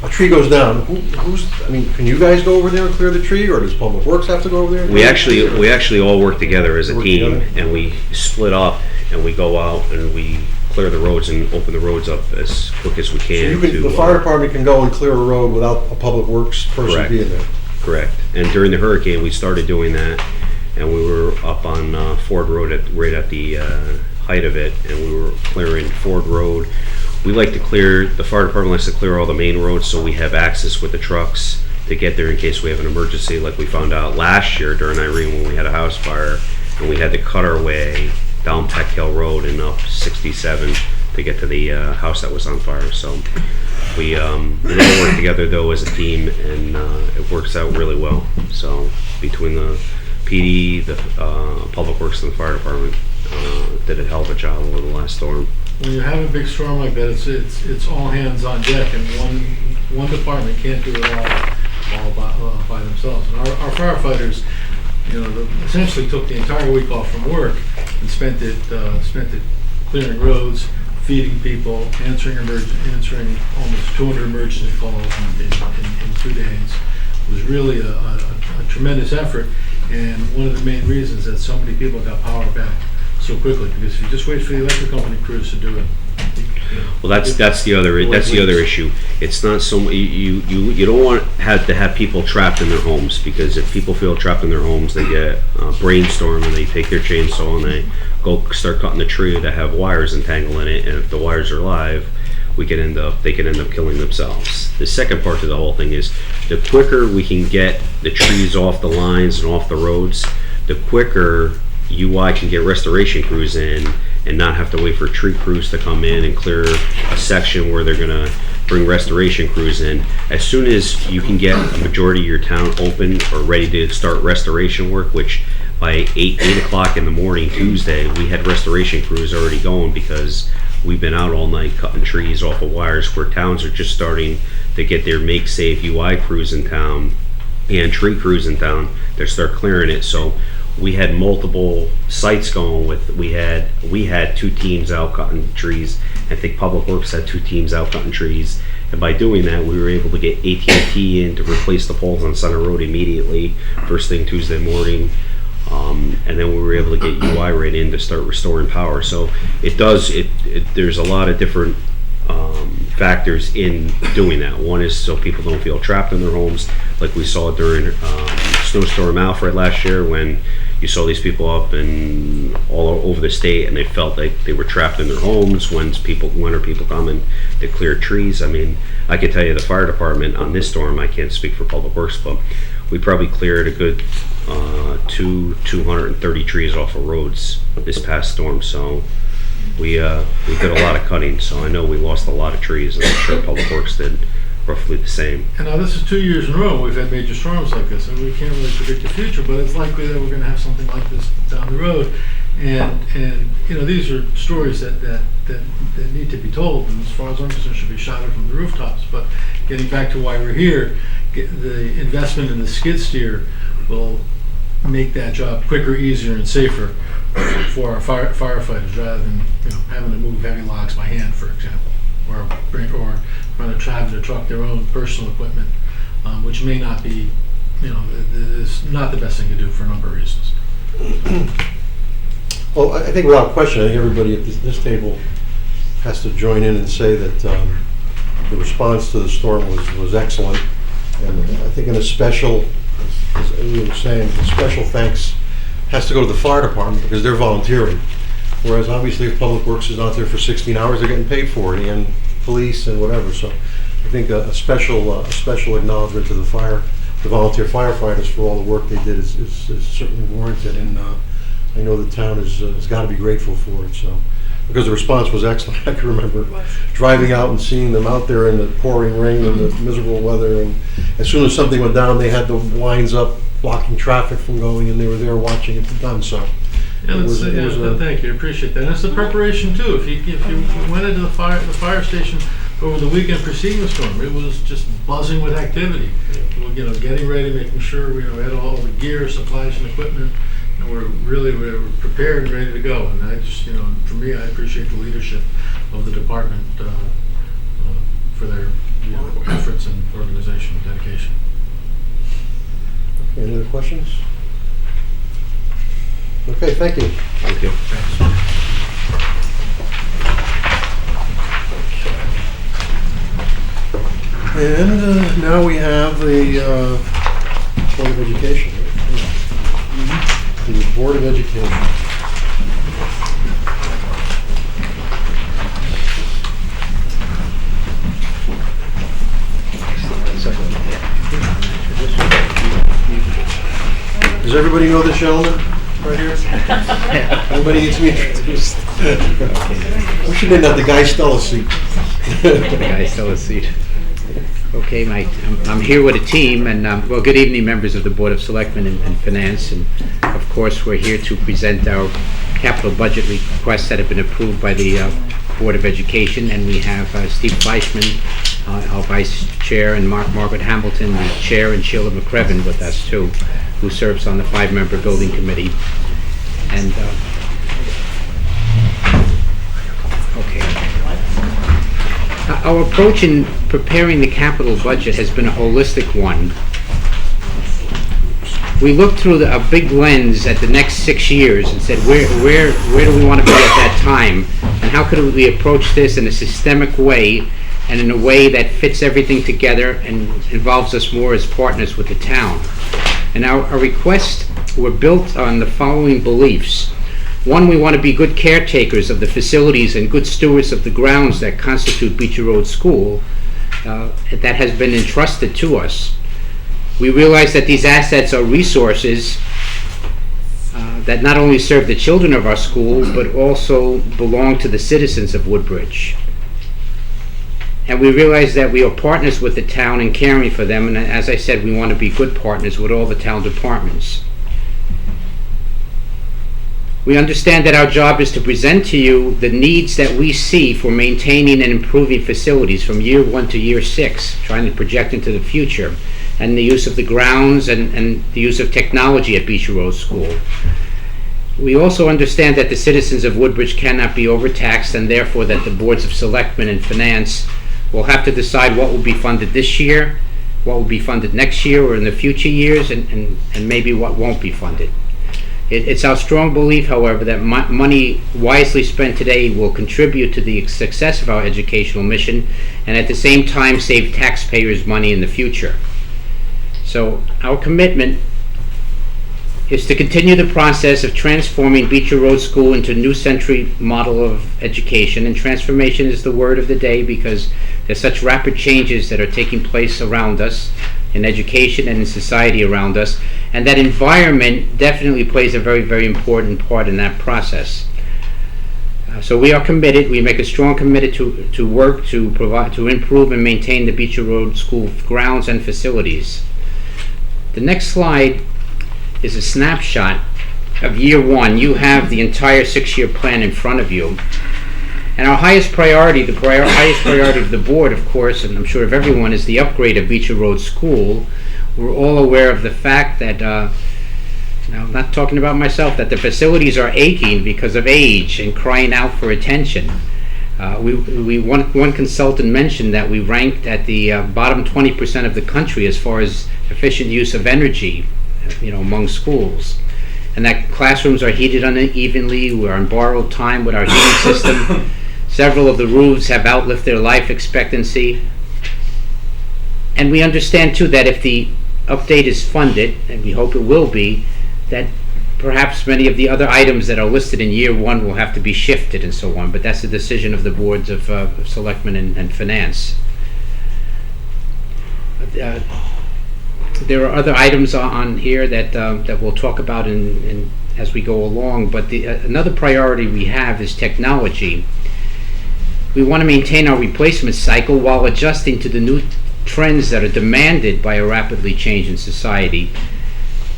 D: a tree goes down, can you guys go over there and clear the tree, or does Public Works have to go over there?
J: We actually all work together as a
D: Work
J: team,
D: together?
J: and we split up and we go out and we clear the roads and open the roads up as quick as we
D: So
J: can.
D: the fire department can go and clear a road without a Public Works person
J: Correct.
D: being there?
J: Correct. And during the hurricane, we started doing that, and we were up on Ford Road right at the height of it, and we were clearing Ford Road. We like to clear, the fire department likes to clear all the main roads so we have access with the trucks to get there in case we have an emergency, like we found out last year during Irene when we had a house fire, and we had to cut our way down Peck Hill Road and up 67 to get to the house that was on fire. So we all work together though as a team, and it works out really well. So between the PD, the Public Works, and the fire department did a hell of a job over the last storm.
K: When you have a big storm like that, it's all hands on deck, and one department can't do it all by themselves. And our firefighters, essentially took the entire week off from work and spent it clearing roads, feeding people, answering almost 200 emergency calls in 2 days. It was really a tremendous effort, and one of the main reasons that so many people got power back so quickly, because if you just wait for the electric company crews to do it,
J: Well, that's the other issue. It's not so you don't want to have people trapped in their homes, because if people feel trapped in their homes, they get brainstorm and they take their chainsaw and they go start cutting the tree that have wires entangled in it, and if the wires are live, they can end up killing themselves. The second part to the whole thing is, the quicker we can get the trees off the lines and off the roads, the quicker UI can get restoration crews in and not have to wait for tree crews to come in and clear a section where they're gonna bring restoration crews in. As soon as you can get a majority of your town open or ready to start restoration work, which by 8 o'clock in the morning Tuesday, we had restoration crews already going, because we've been out all night cutting trees off of wires where towns are just starting to get their make safe UI crews in town and tree crews in town to start clearing it. So we had multiple sites going with, we had 2 teams out cutting trees. I think Public Works had 2 teams out cutting trees. And by doing that, we were able to get AT&T in to replace the poles on Center Road immediately, first thing Tuesday morning. And then we were able to get UI right in to start restoring power. So there's a lot of different factors in doing that. One is so people don't feel trapped in their homes, like we saw during Snowstorm Alfred last year, when you saw these people up and all over the state, and they felt like they were trapped in their homes. When are people coming to clear trees? I mean, I can tell you the fire department on this storm, I can't speak for Public Works, but we probably cleared a good 230 trees off of roads this past storm. So we did a lot of cutting. So I know we lost a lot of trees, and I'm sure Public Works did roughly the same.
K: And now this is 2 years in a row we've had major storms like this, and we can't really predict the future, but it's likely that we're going to have something like this down the road. And you know, these are stories that need to be told, and as far as I'm concerned, should be shouted from the rooftops. But getting back to why we're here, the investment in the skid steer will make that job quicker, easier, and safer for our firefighters, rather than having to move heavy logs by hand, for example, or having to truck their own personal equipment, which may not be, is not the best thing to do for a number of reasons.
D: Well, I think without question, I think everybody at this table has to join in and say that the response to the storm was excellent. And I think in a special, as we were saying, a special thanks has to go to the fire department, because they're volunteering. Whereas obviously if Public Works is out there for 16 hours, they're getting paid for it, and police and whatever. So I think a special acknowledgement to the volunteer firefighters for all the work they did is certainly warranted. And I know the town has got to be grateful for it. So, because the response was excellent. I can remember driving out and seeing them out there in the pouring rain and the miserable weather, and as soon as something went down, they had the lines up blocking traffic from going, and they were there watching it done. So
K: thank you, I appreciate that. And it's the preparation too. If you went into the fire station over the weekend preceding the storm, it was just buzzing with activity. Getting ready, making sure we had all the gear, supplies, and equipment. And we're prepared and ready to go. And I just, for me, I appreciate the leadership of the department for their efforts and organization and dedication.
D: Okay, any other questions? Okay, thank you.
J: Thank you.
D: And now we have the Board of Education. The Board of Education. Does everybody know this gentleman right here? Anybody needs to be introduced? We should name that the Guy Stella seat.
M: The Guy Stella seat. Okay, I'm here with a team, and well, good evening, members of the Board of Selectmen and Finance, and of course, we're here to present our capital budget requests that have been approved by the Board of Education, and we have Steve Fleischman, our Vice Chair, and Margaret Hamilton, the Chair, and Sheila McCrevin with us too, who serves on the 5-member Building Committee. And our approach in preparing the capital budget has been a holistic one. we looked through a big lens at the next 6 years and said, where do we want to be at that time? And how could we approach this in a systemic way and in a way that fits everything together and involves us more as partners with the town? And our requests were built on the following beliefs. One, we want to be good caretakers of the facilities and good stewards of the grounds that constitute Beecher Road School that has been entrusted to us. We realize that these assets are resources that not only serve the children of our school, but also belong to the citizens of Woodbridge. And we realize that we are partners with the town in caring for them, and as I said, we want to be good partners with all the town departments. We understand that our job is to present to you the needs that we see for maintaining and improving facilities from year 1 to year 6, trying to project into the future, and the use of the grounds and the use of technology at Beecher Road School. We also understand that the citizens of Woodbridge cannot be overtaxed, and therefore that the boards of selectmen and finance will have to decide what will be funded this year, what will be funded next year or in the future years, and maybe what won't be funded. It's our strong belief, however, that money wisely spent today will contribute to the success of our educational mission and at the same time save taxpayers money in the future. So our commitment is to continue the process of transforming Beecher Road School into a new century model of education, and transformation is the word of the day because there's such rapid changes that are taking place around us in education and in society around us, and that environment definitely plays a very, very important part in that process. So we are committed, we make a strong commitment to work to provide, to improve and maintain the Beecher Road School grounds and facilities. The next slide is a snapshot of year 1. You have the entire 6-year plan in front of you. And our highest priority, highest priority of the board, of course, and I'm sure of everyone, is the upgrade of Beecher Road School. We're all aware of the fact that, now I'm not talking about myself, that the facilities are aching because of age and crying out for attention. One consultant mentioned that we ranked at the bottom 20% of the country as far as efficient use of energy, among schools, and that classrooms are heated unevenly. We're on borrowed time with our heating system. Several of the roofs have outlived their life expectancy. And we understand too that if the update is funded, and we hope it will be, that perhaps many of the other items that are listed in year 1 will have to be shifted and so on, but that's the decision of the boards of selectmen and finance. There are other items on here that we'll talk about as we go along, but another priority we have is technology. We want to maintain our replacement cycle while adjusting to the new trends that are demanded by a rapidly changing society.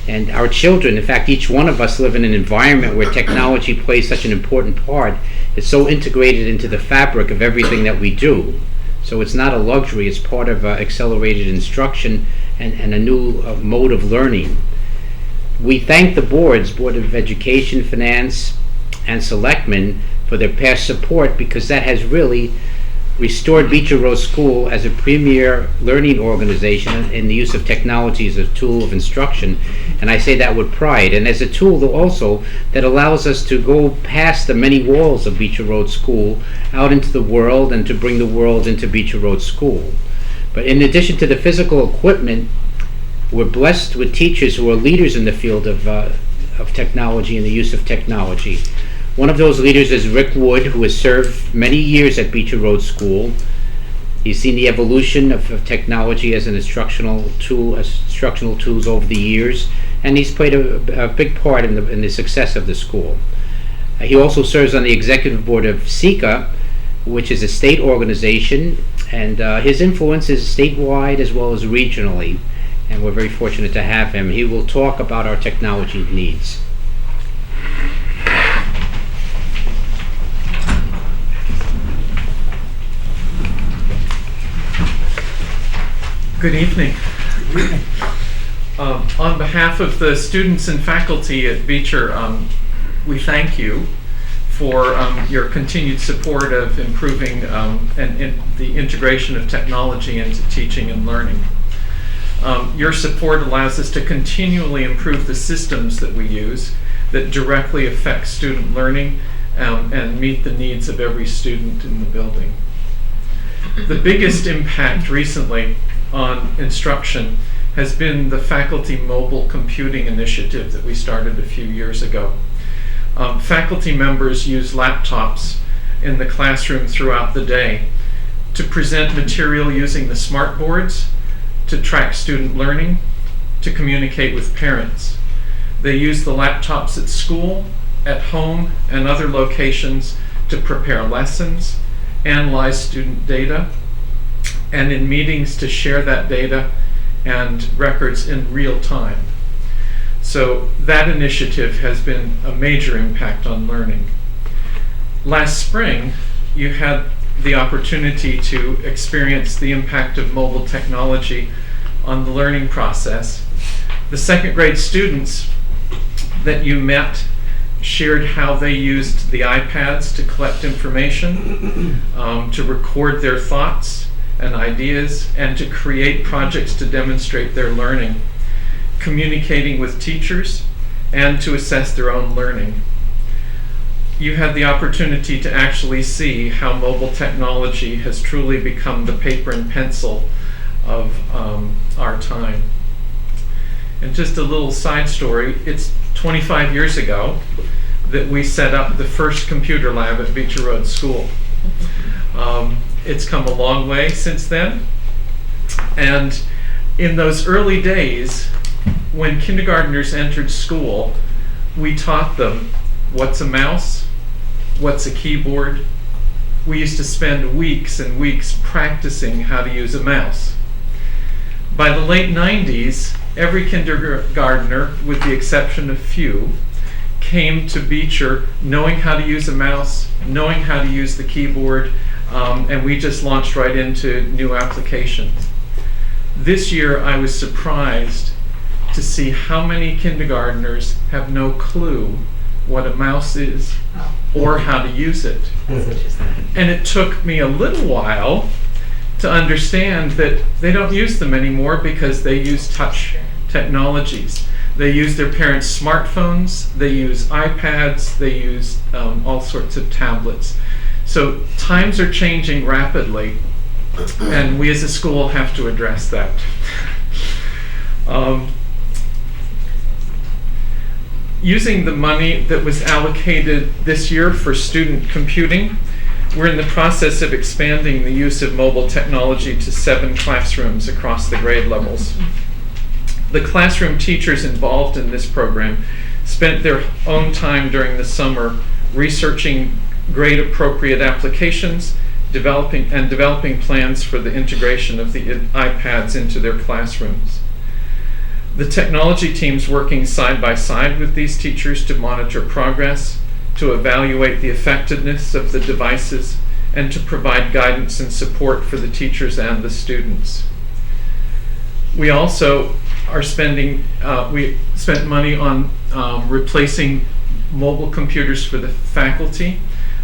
M: And our children, in fact, each one of us live in an environment where technology plays such an important part. It's so integrated into the fabric of everything that we do. So it's not a luxury, it's part of accelerated instruction and a new mode of learning. We thank the boards, Board of Education, Finance, and Selectmen for their past support, because that has really restored Beecher Road School as a premier learning organization in the use of technology as a tool of instruction. And I say that with pride, and as a tool also that allows us to go past the many walls of Beecher Road School out into the world and to bring the world into Beecher Road School. But in addition to the physical equipment, we're blessed with teachers who are leaders in the field of technology and the use of technology. One of those leaders is Rick Wood, who has served many years at Beecher Road School. He's seen the evolution of technology as an instructional tools over the years, and he's played a big part in the success of the school. He also serves on the executive board of SECA, which is a state organization, and his influence is statewide as well as regionally, and we're very fortunate to have him. He will talk about our technology needs.
N: Good evening. On behalf of the students and faculty at Beecher, we thank you for your continued support of improving and the integration of technology into teaching and learning. Your support allows us to continually improve the systems that we use that directly affect student learning and meet the needs of every student in the building. The biggest impact recently on instruction has been the faculty mobile computing initiative that we started a few years ago. Faculty members use laptops in the classroom throughout the day to present material using the smart boards, to track student learning, to communicate with parents. They use the laptops at school, at home, and other locations to prepare lessons, analyze student data, and in meetings to share that data and records in real time. So that initiative has been a major impact on learning. Last spring, you had the opportunity to experience the impact of mobile technology on the learning process. The second grade students that you met shared how they used the iPads to collect information, to record their thoughts and ideas, and to create projects to demonstrate their learning, communicating with teachers, and to assess their own learning. You had the opportunity to actually see how mobile technology has truly become the paper and pencil of our time. And just a little side story, it's 25 years ago that we set up the first computer lab at Beecher Road School. It's come a long way since then. And in those early days, when kindergartners entered school, we taught them what's a mouse, what's a keyboard. We used to spend weeks and weeks practicing how to use a mouse. By the late 90s, every kindergartner, with the exception of few, came to Beecher knowing how to use a mouse, knowing how to use the keyboard, and we just launched right into new applications. This year, I was surprised to see how many kindergartners have no clue what a mouse is or how to use it. And it took me a little while to understand that they don't use them anymore because they use touch technologies. They use their parents' smartphones, they use iPads, they use all sorts of tablets. So times are changing rapidly, and we as a school have to address that. Using the money that was allocated this year for student computing, we're in the process of expanding the use of mobile technology to 7 classrooms across the grade levels. The classroom teachers involved in this program spent their own time during the summer researching grade-appropriate applications, developing plans for the integration of the iPads into their classrooms. The technology team's working side by side with these teachers to monitor progress, to evaluate the effectiveness of the devices, and to provide guidance and support for the teachers and the students. We also are we spent money on replacing mobile computers for the faculty.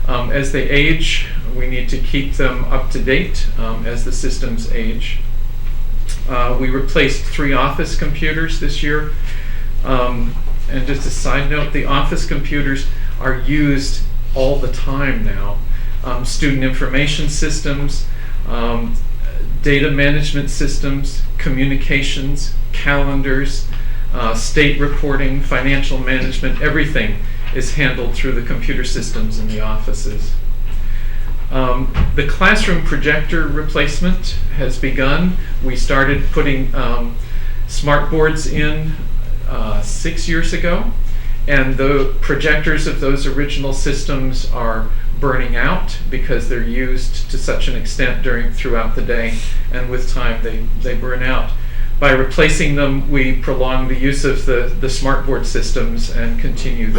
N: As they age, we need to keep them up to date as the systems age. We replaced 3 office computers this year. And just a side note, the office computers are used all the time now. Student information systems, data management systems, communications, calendars, state reporting, financial management, everything is handled through the computer systems in the offices. The classroom projector replacement has begun. We started putting smart boards in 6 years ago, and the projectors of those original systems are burning out because they're used to such an extent throughout the day, and with time they burn out. By replacing them, we prolong the use of the smartboard systems and continue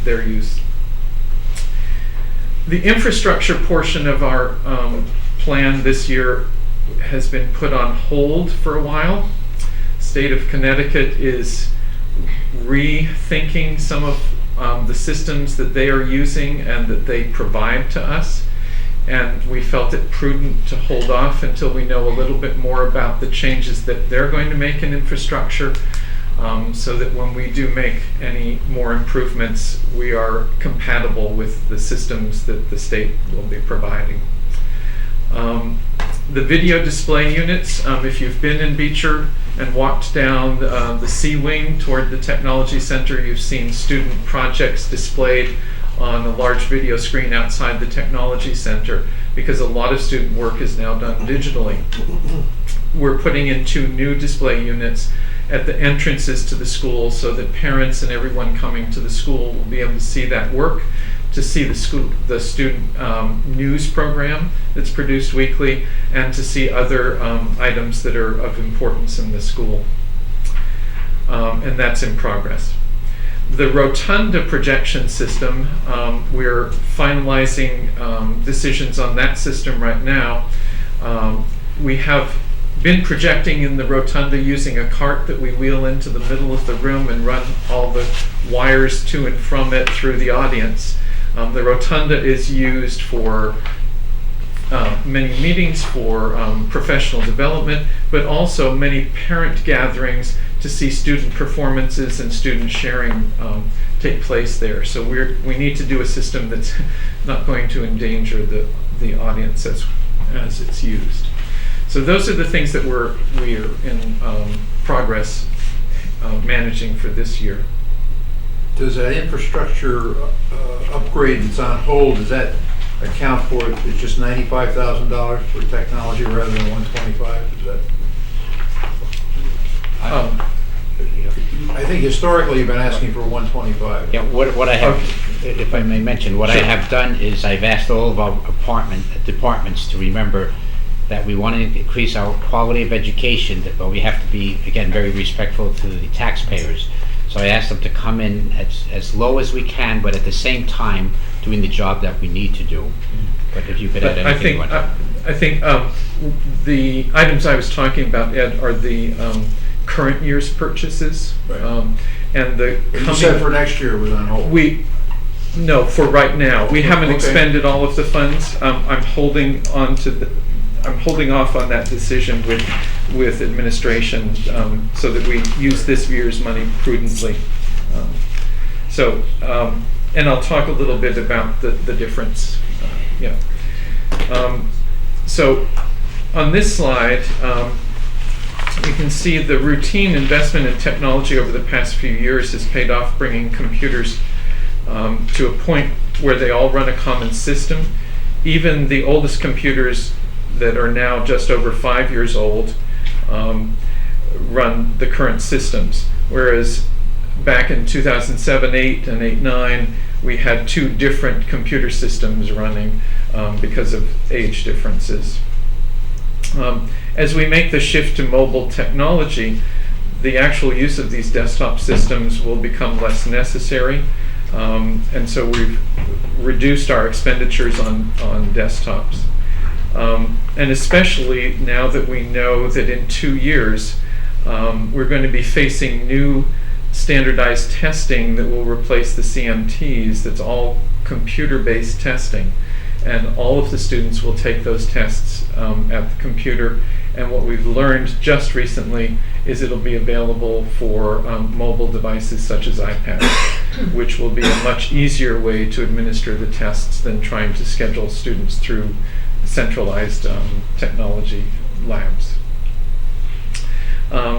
N: their use. The infrastructure portion of our plan this year has been put on hold for a while. State of Connecticut is rethinking some of the systems that they are using and that they provide to us. and we felt it prudent to hold off until we know a little bit more about the changes that they're going to make in infrastructure, so that when we do make any more improvements, we are compatible with the systems that the state will be providing. The video display units, if you've been in Beecher and walked down the C wing toward the technology center, you've seen student projects displayed on a large video screen outside the technology center, because a lot of student work is now done digitally. We're putting in 2 new display units at the entrances to the school so that parents and everyone coming to the school will be able to see that work, to see the student news program that's produced weekly, and to see other items that are of importance in the school. And that's in progress. The Rotunda projection system, we're finalizing decisions on that system right now. We have been projecting in the Rotunda using a cart that we wheel into the middle of the room and run all the wires to and from it through the audience. The Rotunda is used for many meetings, for professional development, but also many parent gatherings to see student performances and student sharing take place there. So we need to do a system that's not going to endanger the audience as it's used. So those are the things that we're in progress managing for this year.
H: Does that infrastructure upgrade that's on hold, does that account for it? It's just $95,000 for technology rather than 125? Is that? I think historically you've been asking for 125.
M: Yeah, what I have, if I may mention, what I
N: Sure.
M: have done is I've asked all of our departments to remember that we want to increase our quality of education, but we have to be, again, very respectful to the taxpayers. So I asked them to come in as low as we can, but at the same time doing the job that we need to do. But if you could add
N: But
M: anything you want to.
N: I think the items I was talking about, Ed, are the current year's purchases.
H: Right.
N: And the
H: You said for next year was on hold.
N: No, for right now. We haven't
H: Okay.
N: expended all of the funds. I'm holding off on that decision with administration, so that we use this year's money prudently. And I'll talk a little bit about the difference. So on this slide, you can see the routine investment in technology over the past few years has paid off, bringing computers to a point where they all run a common system. Even the oldest computers that are now just over 5 years old run the current systems, whereas back in 2007, 8, and 8, 9, we had 2 different computer systems running because of age differences. As we make the shift to mobile technology, the actual use of these desktop systems will become less necessary, and so we've reduced our expenditures on desktops. And especially now that we know that in 2 years we're going to be facing new standardized testing that will replace the CMTs. That's all computer-based testing, and all of the students will take those tests at the computer. And what we've learned just recently is it'll be available for mobile devices such as iPads, which will be a much easier way to administer the tests than trying to schedule students through centralized technology labs.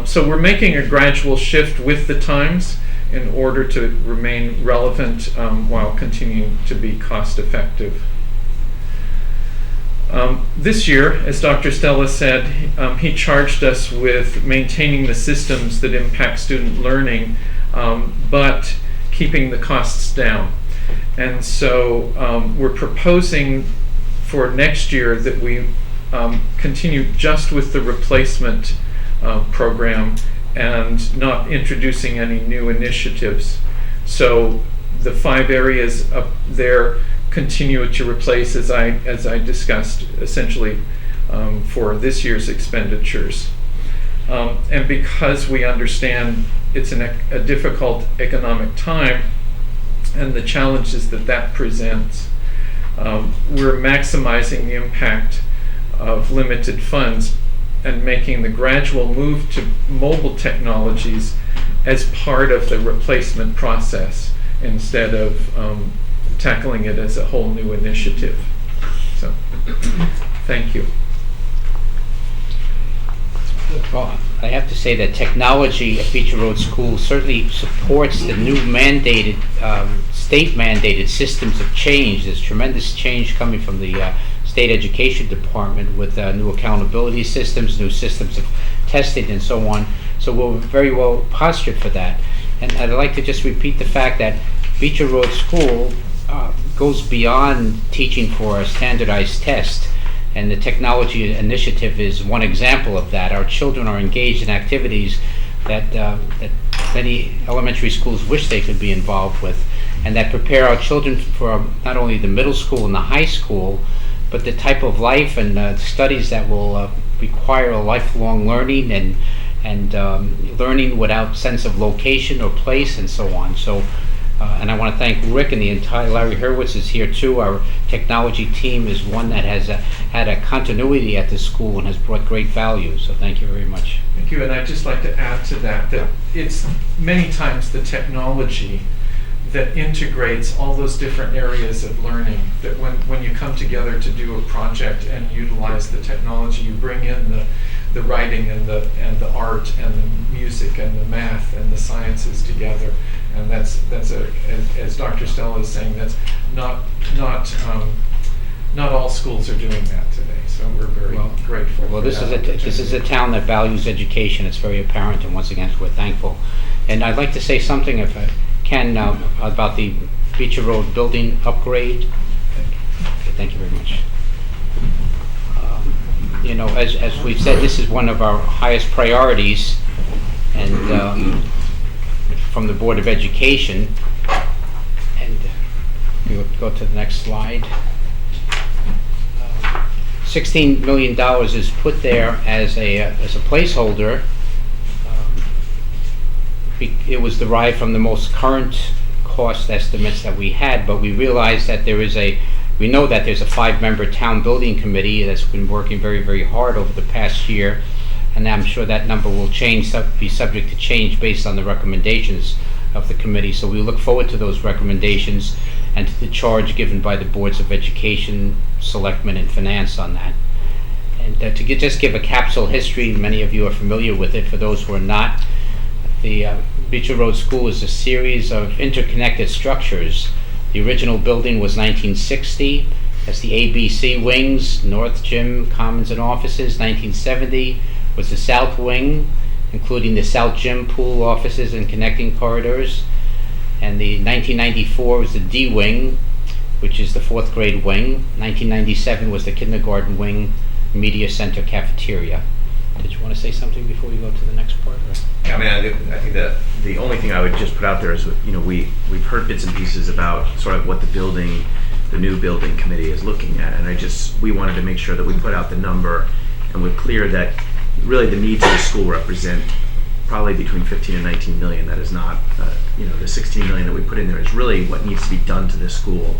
N: So we're making a gradual shift with the times in order to remain relevant while continuing to be cost effective. This year, as Dr. Stella said, he charged us with maintaining the systems that impact student learning, but keeping the costs down. And so we're proposing for next year that we continue just with the replacement program and not introducing any new initiatives. So the 5 areas up there continue to replace, as I discussed, essentially for this year's expenditures. And because we understand it's a difficult economic time and the challenges that presents, we're maximizing the impact of limited funds and making the gradual move to mobile technologies as part of the replacement process instead of tackling it as a whole new initiative. So, thank you.
M: Well, I have to say that technology at Beecher Road School certainly supports the new mandated, state-mandated systems of change. There's tremendous change coming from the State Education Department with new accountability systems, new systems of testing and so on. So we're very well postured for that. And I'd like to just repeat the fact that Beecher Road School goes beyond teaching for a standardized test. And the technology initiative is one example of that. Our children are engaged in activities that many elementary schools wish they could be involved with, and that prepare our children for not only the middle school and the high school, but the type of life and studies that will require a lifelong learning and learning without sense of location or place and so on. So. And I want to thank Rick and the entire, Larry Hurwitz is here too. Our technology team is one that has had a continuity at the school and has brought great value. So thank you very much.
N: Thank you, and I'd just like to add to that it's many times the technology that integrates all those different areas of learning, that when you come together to do a project and utilize the technology, you bring in the writing and the art and the music and the math and the sciences together. And that's as Dr. Stella is saying, that's not all schools are doing that today. So we're very grateful.
M: Well, this is a town that values education. It's very apparent, and once again, we're thankful. And I'd like to say something, if I can, about the Beecher Road building upgrade. Okay, thank you very much. You know, as we've said, this is one of our highest priorities, and from the Board of Education. And we'll go to the next slide. $16 million is put there as a placeholder. It was derived from the most current cost estimates that we had, but we realized that we know that there's a 5-member town building committee that's been working very, very hard over the past year, and I'm sure that number will be subject to change based on the recommendations of the committee. So we look forward to those recommendations and to the charge given by the boards of education, selectmen, and finance on that. And to just give a capsule history, many of you are familiar with it. For those who are not, the Beecher Road School is a series of interconnected structures. The original building was 1960. That's the ABC wings, North Gym, Commons, and offices. 1970 was the South Wing, including the South Gym, pool, offices, and connecting corridors. And the 1994 was the D Wing, which is the 4th grade wing. 1997 was the kindergarten wing, media center, cafeteria. Did you want to say something before we go to the next part? Or?
O: Yeah, I mean, I think that the only thing I would just put out there is, you know, we've heard bits and pieces about sort of what the new building committee is looking at, and we wanted to make sure that we put out the number and we're clear that really the needs of the school represent probably between 15 and 19 million. That is not, you know, the 16 million that we put in there is really what needs to be done to this school.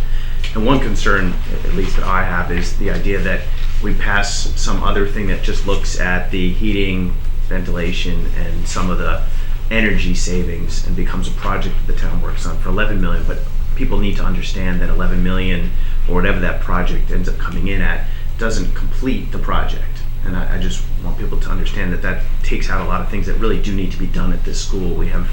O: And one concern, at least that I have, is the idea that we pass some other thing that just looks at the heating, ventilation, and some of the energy savings and becomes a project that the town works on for 11 million. But people need to understand that 11 million, or whatever that project ends up coming in at, doesn't complete the project. And I just want people to understand that that takes out a lot of things that really do need to be done at this school. We have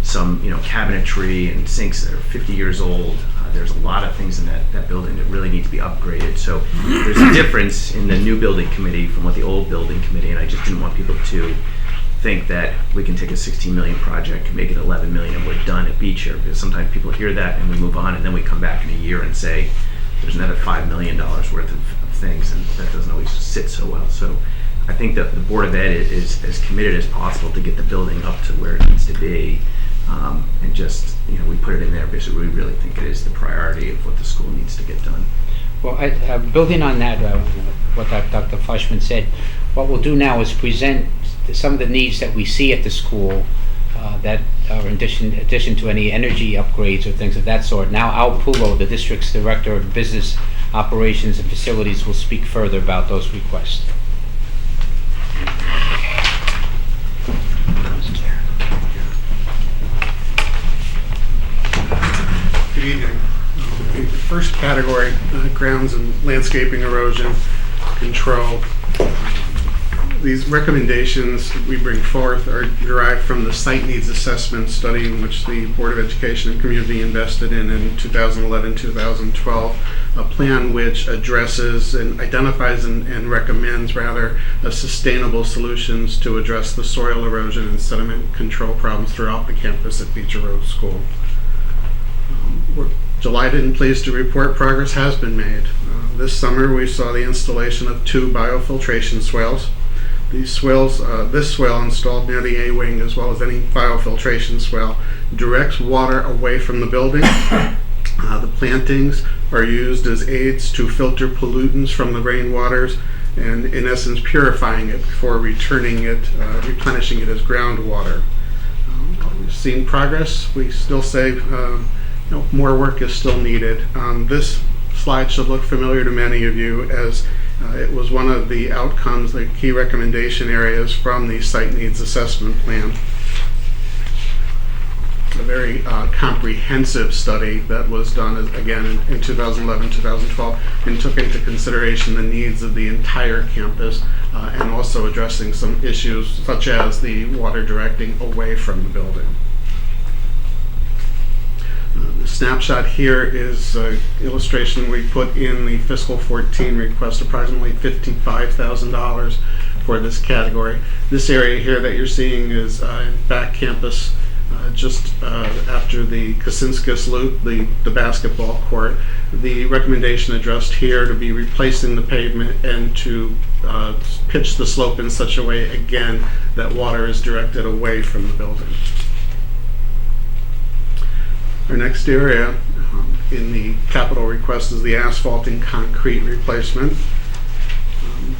O: some, you know, cabinetry and sinks that are 50 years old. There's a lot of things in that building that really need to be upgraded. So there's a difference in the new building committee from what the old building committee, and I just didn't want people to think that we can take a 16 million project and make it 11 million and we're done at Beecher. Because sometimes people hear that and we move on, and then we come back in a year and say there's another $5 million worth of things, and that doesn't always sit so well. So I think that the Board of Ed is as committed as possible to get the building up to where it needs to be. And just, you know, we put it in there because we really think it is the priority of what the school needs to get done.
M: Well, building on that, what Dr. Fleischman said, what we'll do now is present some of the needs that we see at the school that are in addition to any energy upgrades or things of that sort. Now Al Pulo, the district's Director of Business Operations and Facilities will speak further about those requests.
P: Good evening. The first category, grounds and landscaping erosion control. These recommendations we bring forth are derived from the site needs assessment study in which the Board of Education and Community invested in 2011-2012, a plan which addresses and identifies and recommends rather sustainable solutions to address the soil erosion and sediment control problems throughout the campus at Beecher Road School. We're delighted and pleased to report progress has been made. This summer we saw the installation of 2 biofiltration swales. These swales, this swale installed near the A-wing as well as any biofiltration swale directs water away from the building. The plantings are used as aids to filter pollutants from the rainwaters and in essence purifying it before returning it, replenishing it as groundwater. We've seen progress. We still say more work is still needed. This slide should look familiar to many of you as it was one of the outcomes, the key recommendation areas from the site needs assessment plan. A very comprehensive study that was done again in 2011-2012 and took into consideration the needs of the entire campus and also addressing some issues such as the water directing away from the building. The snapshot here is an illustration we put in the fiscal 14 request, approximately $55,000 for this category. This area here that you're seeing is back campus just after the Kasinskis Loop, the basketball court. The recommendation addressed here to be replacing the pavement and to pitch the slope in such a way, again, that water is directed away from the building. Our next area in the capital request is the asphalt and concrete replacement.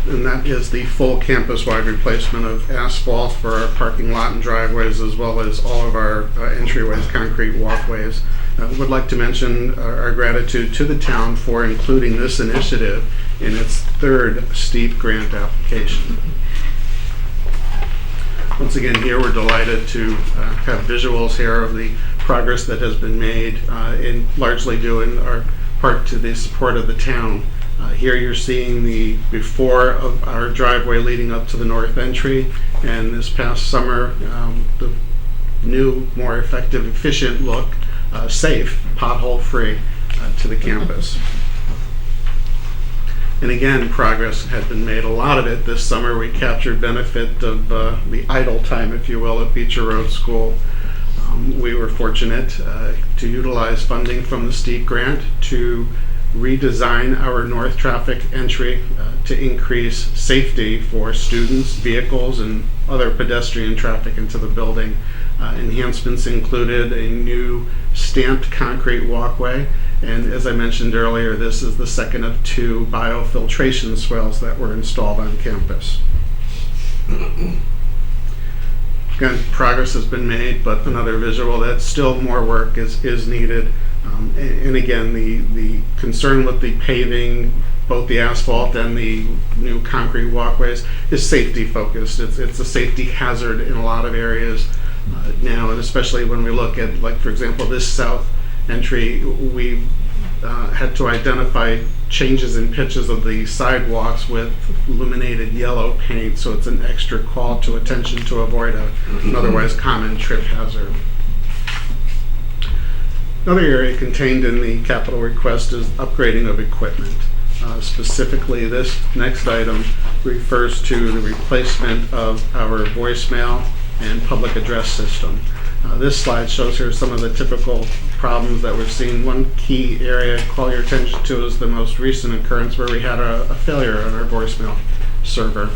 P: And that is the full campus-wide replacement of asphalt for our parking lot and driveways as well as all of our entryways, concrete walkways. Would like to mention our gratitude to the town for including this initiative in its 3rd STEEP grant application. Once again, here we're delighted to have visuals here of the progress that has been made in largely due in our part to the support of the town. Here you're seeing the before of our driveway leading up to the north entry, and this past summer the new, more effective, efficient look, safe, pothole-free to the campus. And again, progress had been made. A lot of it this summer we captured benefit of the idle time, if you will, at Beecher Road School. We were fortunate to utilize funding from the STEEP grant to redesign our north traffic entry to increase safety for students, vehicles, and other pedestrian traffic into the building. Enhancements included a new stamped concrete walkway, and as I mentioned earlier, this is the second of 2 biofiltration swales that were installed on campus. Again, progress has been made, but another visual that still more work is needed. And again, the concern with the paving, both the asphalt and the new concrete walkways, is safety focused. It's a safety hazard in a lot of areas now, and especially when we look at, like, for example, this south entry, we had to identify changes in pitches of the sidewalks with illuminated yellow paint, so it's an extra call to attention to avoid an otherwise common trip hazard. Another area contained in the capital request is upgrading of equipment. Specifically, this next item refers to the replacement of our voicemail and public address system. This slide shows here some of the typical problems that we've seen. One key area I call your attention to is the most recent occurrence where we had a failure on our voicemail server.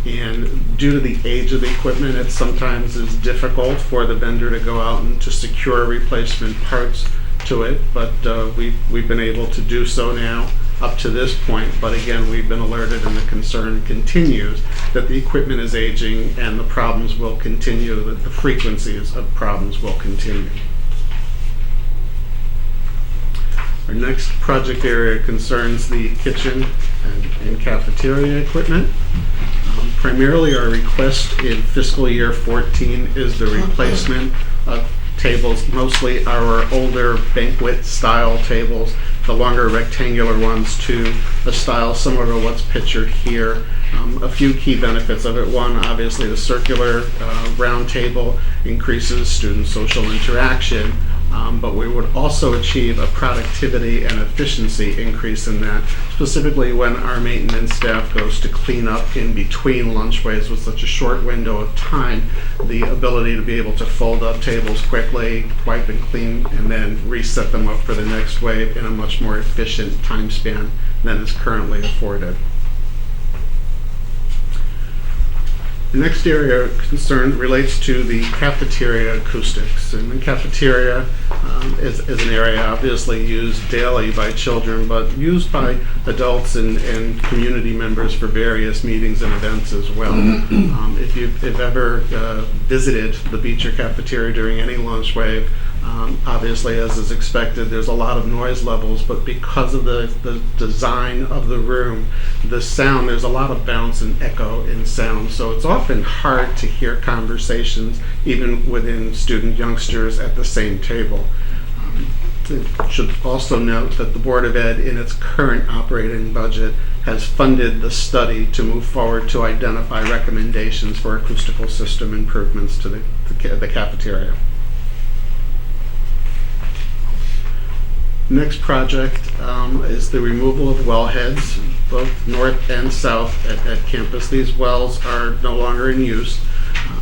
P: And due to the age of the equipment, it sometimes is difficult for the vendor to go out and to secure replacement parts to it, but we've been able to do so now up to this point. But again, we've been alerted, and the concern continues that the equipment is aging and the problems will continue, that the frequencies of problems will continue. Our next project area concerns the kitchen and cafeteria equipment. Primarily, our request in fiscal year 14 is the replacement of tables, mostly our older banquet-style tables, the longer rectangular ones to a style similar to what's pictured here. A few key benefits of it. One, obviously, the circular round table increases student social interaction, but we would also achieve a productivity and efficiency increase in that, specifically when our maintenance staff goes to clean up in between lunch waves with such a short window of time. The ability to be able to fold up tables quickly, wipe and clean, and then reset them up for the next wave in a much more efficient time span than is currently afforded. The next area of concern relates to the cafeteria acoustics. And the cafeteria is an area obviously used daily by children, but used by adults and community members for various meetings and events as well. If you've ever visited the Beecher cafeteria during any lunch wave, obviously, as is expected, there's a lot of noise levels, but because of the design of the room, the sound, there's a lot of bounce and echo in sound. So it's often hard to hear conversations, even within student youngsters at the same table. Should also note that the Board of Ed, in its current operating budget, has funded the study to move forward to identify recommendations for acoustical system improvements to the cafeteria. Next project is the removal of well heads, both north and south at campus. These wells are no longer in use.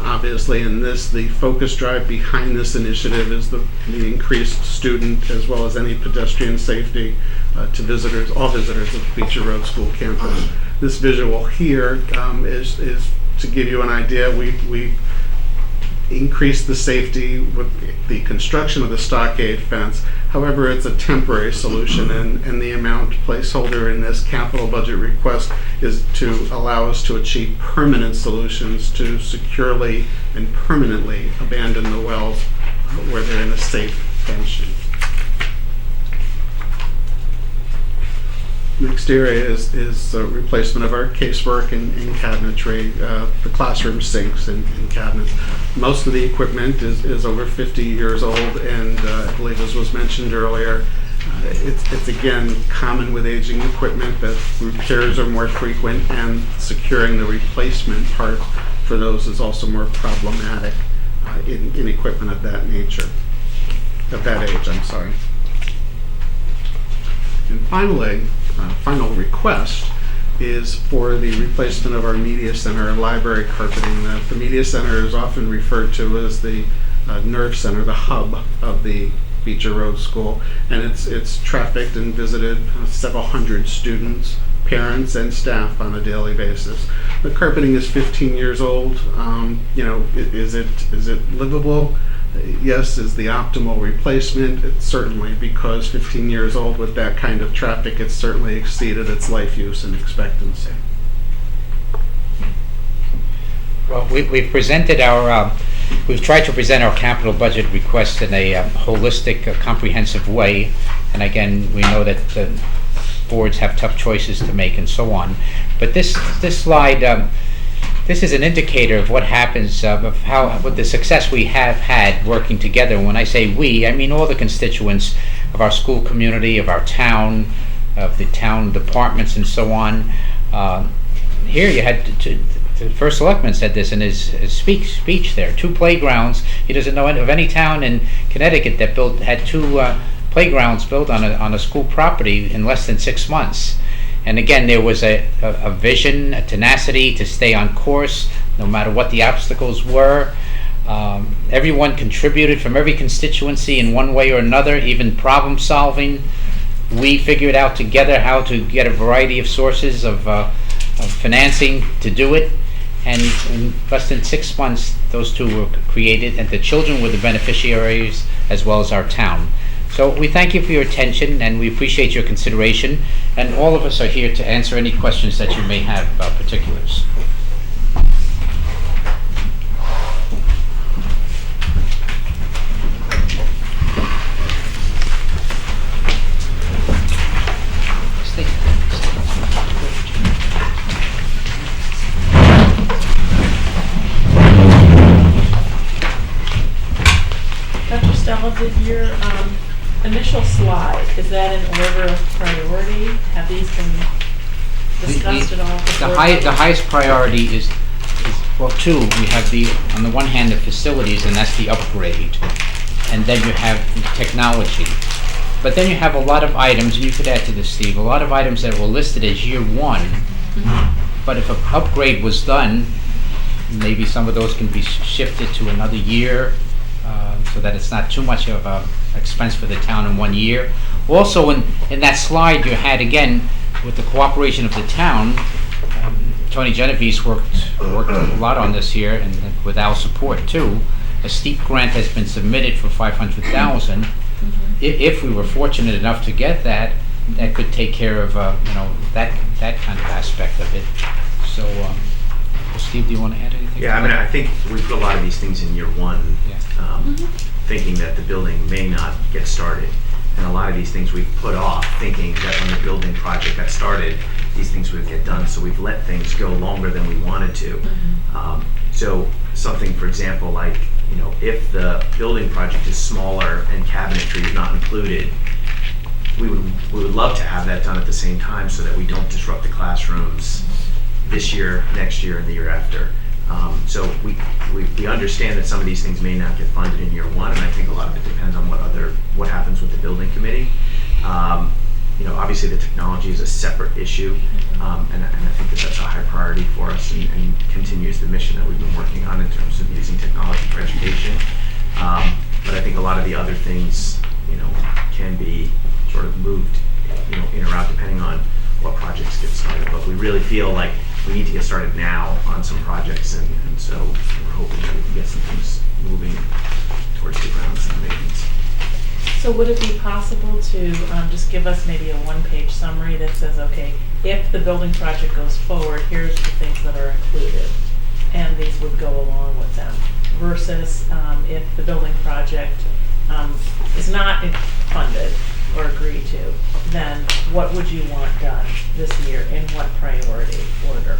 P: Obviously, in this, the focus drive behind this initiative is the increased student as well as any pedestrian safety to visitors, all visitors of Beecher Road School campus. This visual here is to give you an idea. We increased the safety with the construction of the stockade fence. However, it's a temporary solution, and the amount placeholder in this capital budget request is to allow us to achieve permanent solutions to securely and permanently abandon the wells where they're in a safe fashion. Next area is replacement of our casework and cabinetry, the classroom sinks and cabinets. Most of the equipment is over 50 years old, and I believe, as was mentioned earlier, it's again common with aging equipment that repairs are more frequent, and securing the replacement part for those is also more problematic in equipment of that nature, of that age, I'm sorry. And finally, final request is for the replacement of our media center and library carpeting. The media center is often referred to as the nerve center, the hub of the Beecher Road School, and it's trafficked and visited several hundred students, parents, and staff on a daily basis. The carpeting is 15 years old. Is it livable? Yes. Is the optimal replacement? It's certainly, because 15 years old with that kind of traffic, it's certainly exceeded its life use and expectancy.
M: Well, we've presented our, we've tried to present our capital budget request in a holistic, comprehensive way. And again, we know that boards have tough choices to make and so on. But this slide, this is an indicator of what happens, what the success we have had working together. And when I say we, I mean all the constituents of our school community, of our town, of the town departments and so on. Here you had the first selectman said this in his speech there. 2 playgrounds. He doesn't know of any town in Connecticut that had 2 playgrounds built on a school property in less than 6 months. And again, there was a vision, a tenacity to stay on course, no matter what the obstacles were. Everyone contributed from every constituency in one way or another, even problem solving. We figured out together how to get a variety of sources of financing to do it. And in less than 6 months, those 2 were created, and the children were the beneficiaries as well as our town. So we thank you for your attention, and we appreciate your consideration, and all of us are here to answer any questions that you may have about particulars.
B: Did your initial slide, is that in order of priority? Have these been discussed at all?
M: The highest priority is, well, two. We have on the one hand, the facilities, and that's the upgrade. And then you have the technology. But then you have a lot of items, and you could add to this, Steve, a lot of items that were listed as year one. But if an upgrade was done, maybe some of those can be shifted to another year, so that it's not too much of an expense for the town in 1 year. Also, in that slide you had, again, with the cooperation of the town, Tony Genovese worked a lot on this here, and with our support too. A steep grant has been submitted for $500,000. If we were fortunate enough to get that, that could take care of that kind of aspect of it. So, Steve, do you want to add anything?
O: Yeah, I mean, I think we put a lot of these things in year one, thinking that the building may not get started. And a lot of these things we've put off, thinking that when the building project got started, these things would get done. So we've let things go longer than we wanted to. So something, for example, like, if the building project is smaller and cabinetry is not included, we would love to have that done at the same time so that we don't disrupt the classrooms this year, next year, and the year after. So we understand that some of these things may not get funded in year one, and I think a lot of it depends on what happens with the building committee. Obviously the technology is a separate issue, and I think that's a high priority for us and continues the mission that we've been working on in terms of using technology for education. But I think a lot of the other things, can be sort of moved, in or out depending on what projects get started. But we really feel like we need to get started now on some projects, and so we're hoping that we can get some things moving towards the grounds and maintenance.
B: So would it be possible to just give us maybe a one-page summary that says, okay, if the building project goes forward, here's the things that are included, and these would go along with them, versus if the building project is not funded or agreed to, then what would you want done this year, in what priority order?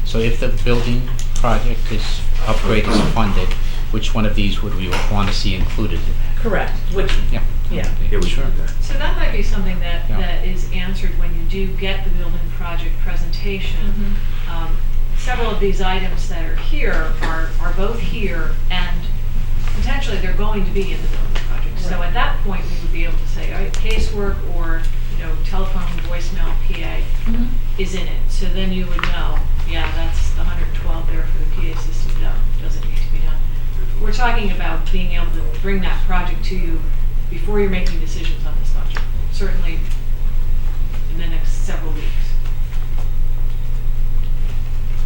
M: So if the building project upgrade is funded, which one of these would we want to see included in that?
B: Correct. Which,
M: yeah,
O: sure.
F: So that might be something that is answered when you do get the building project presentation. Several of these items that are here are both here, and potentially they're going to be in the building project. So at that point, we would be able to say, all right, casework or telephone, voicemail, PA is in it. So then you would know, yeah, that's the 112 there for the PA system. No, doesn't need to be done. We're talking about being able to bring that project to you before you're making decisions on this budget. Certainly in the next several weeks.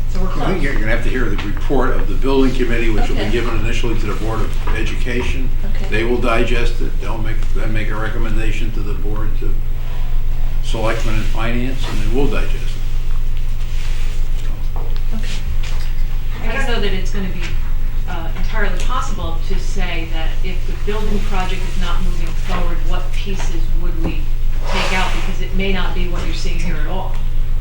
F: So we're close.
H: I think you're going to have to hear the report of the building committee, which will be given initially to the Board of Education.
B: Okay.
H: They will digest it. They'll make a recommendation to the board, to Selectmen and Finance, and then we'll digest it.
F: I don't know that it's going to be entirely possible to say that if the building project is not moving forward, what pieces would we take out, because it may not be what you're seeing here at all.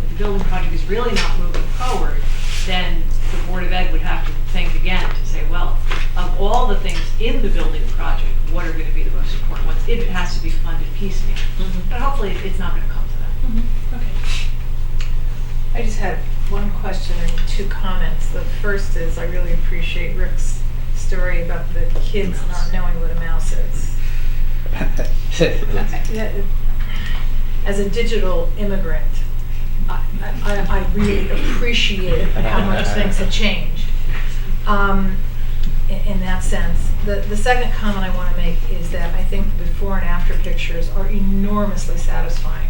F: If the building project is really not moving forward, then the Board of Ed would have to think again to say, well, of all the things in the building project, what are going to be the most important ones, if it has to be funded piecemeal. But hopefully it's not going to come to that.
B: Okay.
Q: I just had one question and two comments. The first is, I really appreciate Rick's story about the kids not knowing what a mouse is. As a digital immigrant, I really appreciate how much things have changed in that sense. The second comment I want to make is that I think the before and after pictures are enormously satisfying.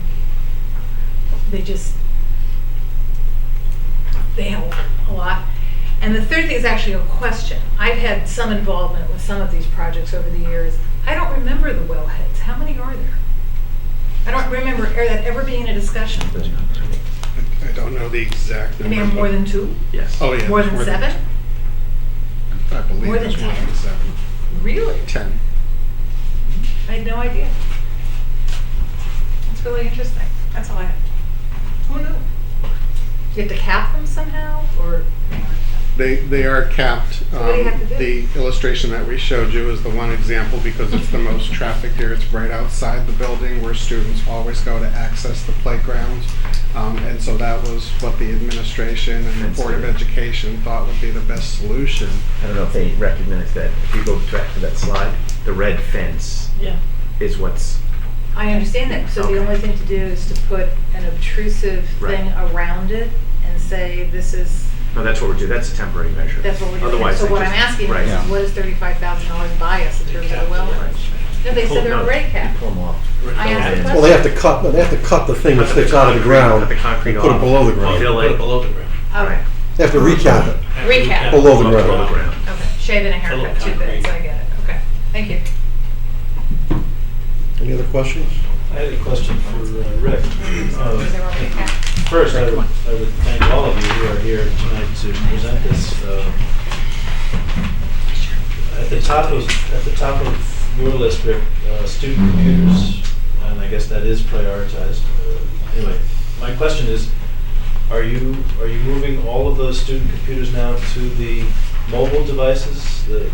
Q: They help a lot. And the third thing is actually a question. I've had some involvement with some of these projects over the years. I don't remember the wellheads. How many are there? I don't remember that ever being a discussion.
P: I don't know the exact
Q: I
P: number.
Q: mean, more than 2?
O: Yes.
P: Oh, yeah.
Q: More
P: there's
Q: than 7?
P: I believe
Q: More than
P: it's more
Q: 10?
P: than 7.
Q: Really?
P: 10.
Q: I had no idea. That's really interesting.
B: That's all I have.
Q: Who knew? You have to cap them somehow, or?
P: They are capped.
Q: So what do you have to do?
P: The illustration that we showed you is the one example because it's the most trafficked here. It's right outside the building where students always go to access the playground. And so that was what the administration and the Board of Education thought would be the best solution.
O: I don't know if they recognize that, if you go back to that slide, the red fence
B: Yeah.
O: is what's,
Q: I understand that, so the only thing to do is to put an obtrusive thing around it and say, this is,
O: no, that's what we're doing, that's a temporary measure.
Q: that's what we're doing.
O: Otherwise,
Q: So
O: they
Q: what I'm
O: just-
Q: asking
O: right.
Q: is, what does $35,000 buy us in terms of the wellhead? No, they said they're already capped.
O: Pull them off.
Q: I asked the
D: Well, they have to cut the thing that sticks out of the ground
O: Cut the concrete
D: and put it
O: off.
D: below the ground.
O: Fill
G: Put it
O: it.
G: below the ground.
Q: Oh,
O: Right.
D: They have to recap it
Q: recap.
D: below the
O: Below
D: ground.
O: the ground.
Q: Okay, shave and a haircut, two bits, I get it, okay, thank you.
D: Any other questions?
G: I had a question for Rick.
Q: They're already capped.
G: First, I would thank all of you who are here tonight to present this. At the top of your list, Rick, student computers, and I guess that is prioritized. Anyway, my question is, are you moving all of those student computers now to the mobile devices, the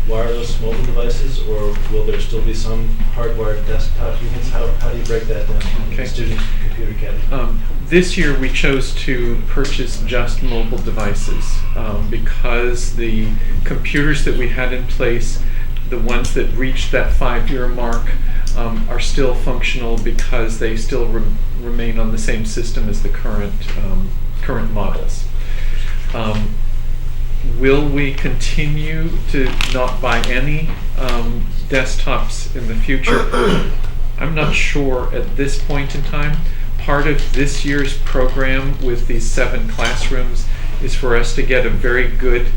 G: wireless mobile devices, or will there still be some hardwired desktop units? How do you break that down in the student computer category?
N: This year, we chose to purchase just mobile devices because the computers that we had in place, the ones that reached that 5-year mark, are still functional because they still remain on the same system as the current models. Will we continue to not buy any desktops in the future? I'm not sure at this point in time. Part of this year's program with these 7 classrooms is for us to get a very good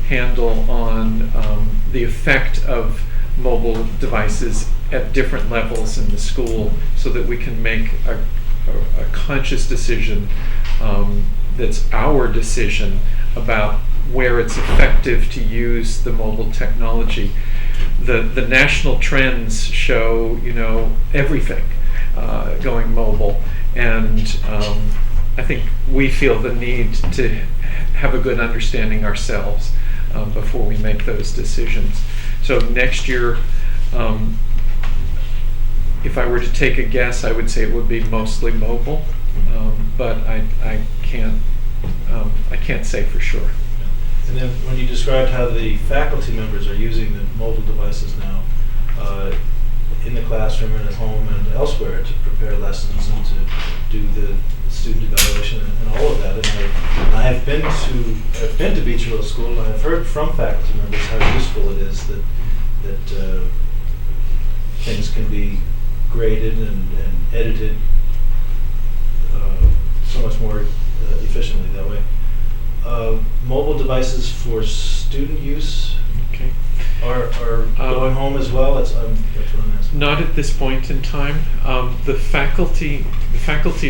N: handle on the effect of mobile devices at different levels in the school so that we can make a conscious decision that's our decision about where it's effective to use the mobile technology. The national trends show, everything going mobile, and I think we feel the need to have a good understanding ourselves before we make those decisions. So next year, if I were to take a guess, I would say it would be mostly mobile, but I can't say for sure.
G: And then when you described how the faculty members are using the mobile devices now in the classroom and at home and elsewhere to prepare lessons and to do the student evaluation and all of that, and I have been to Beach Road School, and I've heard from faculty members how useful it is that things can be graded and edited so much more efficiently that way. Mobile devices for student use are going home as well. That's what I'm asking.
N: Not at this point in time. The faculty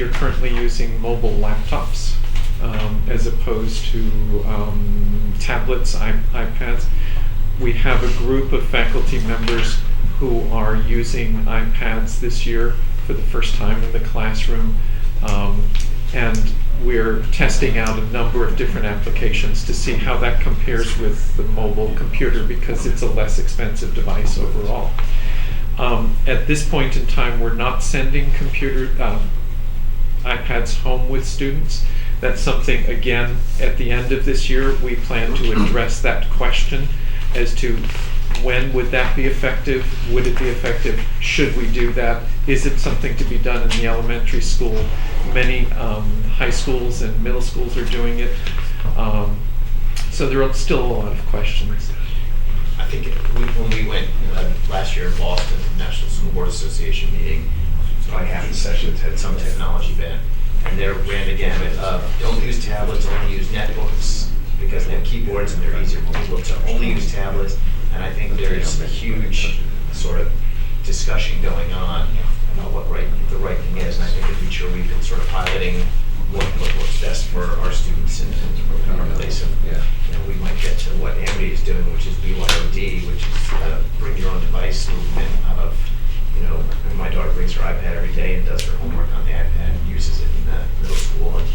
N: are currently using mobile laptops as opposed to tablets, iPads. We have a group of faculty members who are using iPads this year for the first time in the classroom, and we're testing out a number of different applications to see how that compares with the mobile computer because it's a less expensive device overall. At this point in time, we're not sending iPads home with students. That's something, again, at the end of this year, we plan to address that question as to when would that be effective? Would it be effective? Should we do that? Is it something to be done in the elementary school? Many high schools and middle schools are doing it. So there are still a lot of questions.
R: I think when we went last year in Boston, National School Board Association meeting, probably half the sessions had some technology bent. And they ran the gamut of don't use tablets, only use netbooks, because they have keyboards and they're easier for people to only use tablets. And I think there's a huge sort of discussion going on about what the right thing is. And I think at Beach Road we've been sort of piloting what works best for our students in our place. And we might get to what Amity is doing, which is BYOD, which is bring your own device movement out of, my daughter brings her iPad every day and does her homework on the iPad and uses it in the middle school. And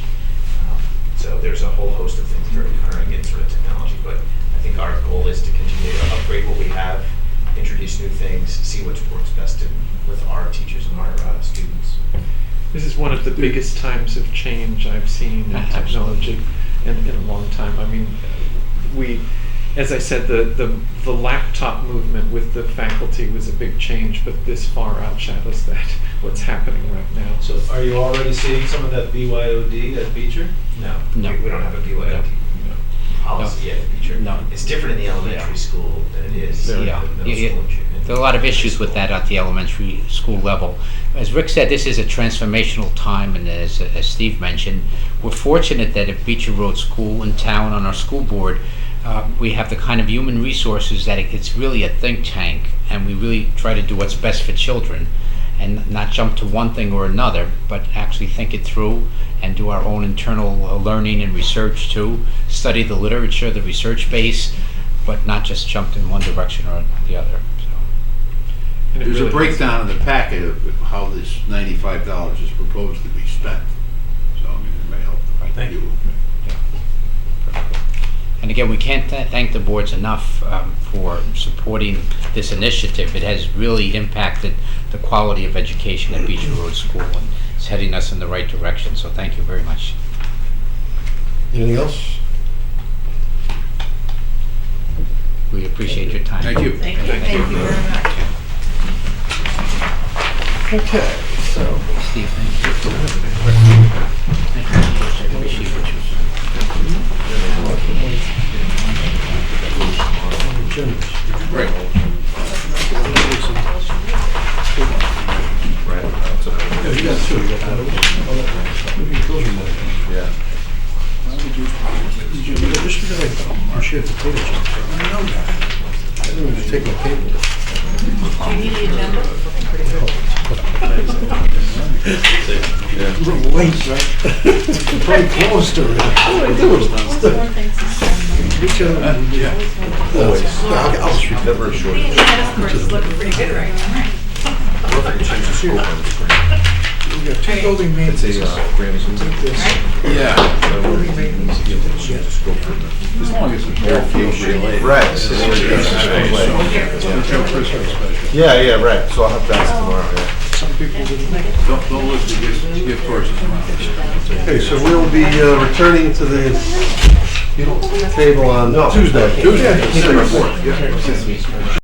R: so there's a whole host of things that are occurring in sort of see what works best with our teachers and our students.
N: This is one of the biggest times of change I've seen in technology in a long time. I mean, as I said, the laptop movement with the faculty was a big change, but this far outshadows that, what's happening right now.
G: So are you already seeing some of that BYOD at Beecher?
R: No,
M: No.
R: we don't have a BYOD policy yet at Beecher.
M: No.
R: It's different in the elementary school than it is in the
M: Yeah.
R: middle
M: Yeah,
R: school.
M: there are a lot of issues with that at the elementary school level. As Rick said, this is a transformational time, and as Steve mentioned, we're fortunate that at Beecher Road School in town on our school board, we have the kind of human resources that it's really a think tank, and we really try to do what's best for children and not jump to one thing or another, but actually think it through and do our own internal learning and research too, study the literature, the research base, but not just jump in one direction or the other.
N: And it
H: There's a
N: really
H: breakdown in the packet of how this $95 is proposed to be spent. So, I mean, it may help.
G: Thank you.
M: And again, we can't thank the boards enough for supporting this initiative. It has really impacted the quality of education at Beecher Road School, and it's heading us in the right direction, so thank you very much.
D: Anything else?
M: We appreciate your time.
H: Thank you.
Q: Thank you very much.
D: Okay, so.
M: Steve, thank you. Thank you. Appreciate what you
H: Right.
D: Yeah, you got two. You got those are mine.
H: Yeah.
D: Just because I shared potato chips. I know that. I didn't even take my paper.
B: Do you need the agenda?
D: A little late, right? Probably close to it.
B: More things to send.
H: Yeah.
D: Always. I'll shoot.
H: Never a short.
Q: The tennis court is looking pretty good right now, right?
D: We got two building
C: It's
D: maintenance.
C: a Graham's.
H: Yeah.
D: Building maintenance.
C: As long as it's verification.
L: Right. Yeah, yeah, right. So I'll have to ask tomorrow, yeah.
D: Some people didn't make it.
H: Don't look to gift horses around.
D: Okay, so we'll be returning to the table on Tuesday.
H: Tuesday, December 4th. Yeah.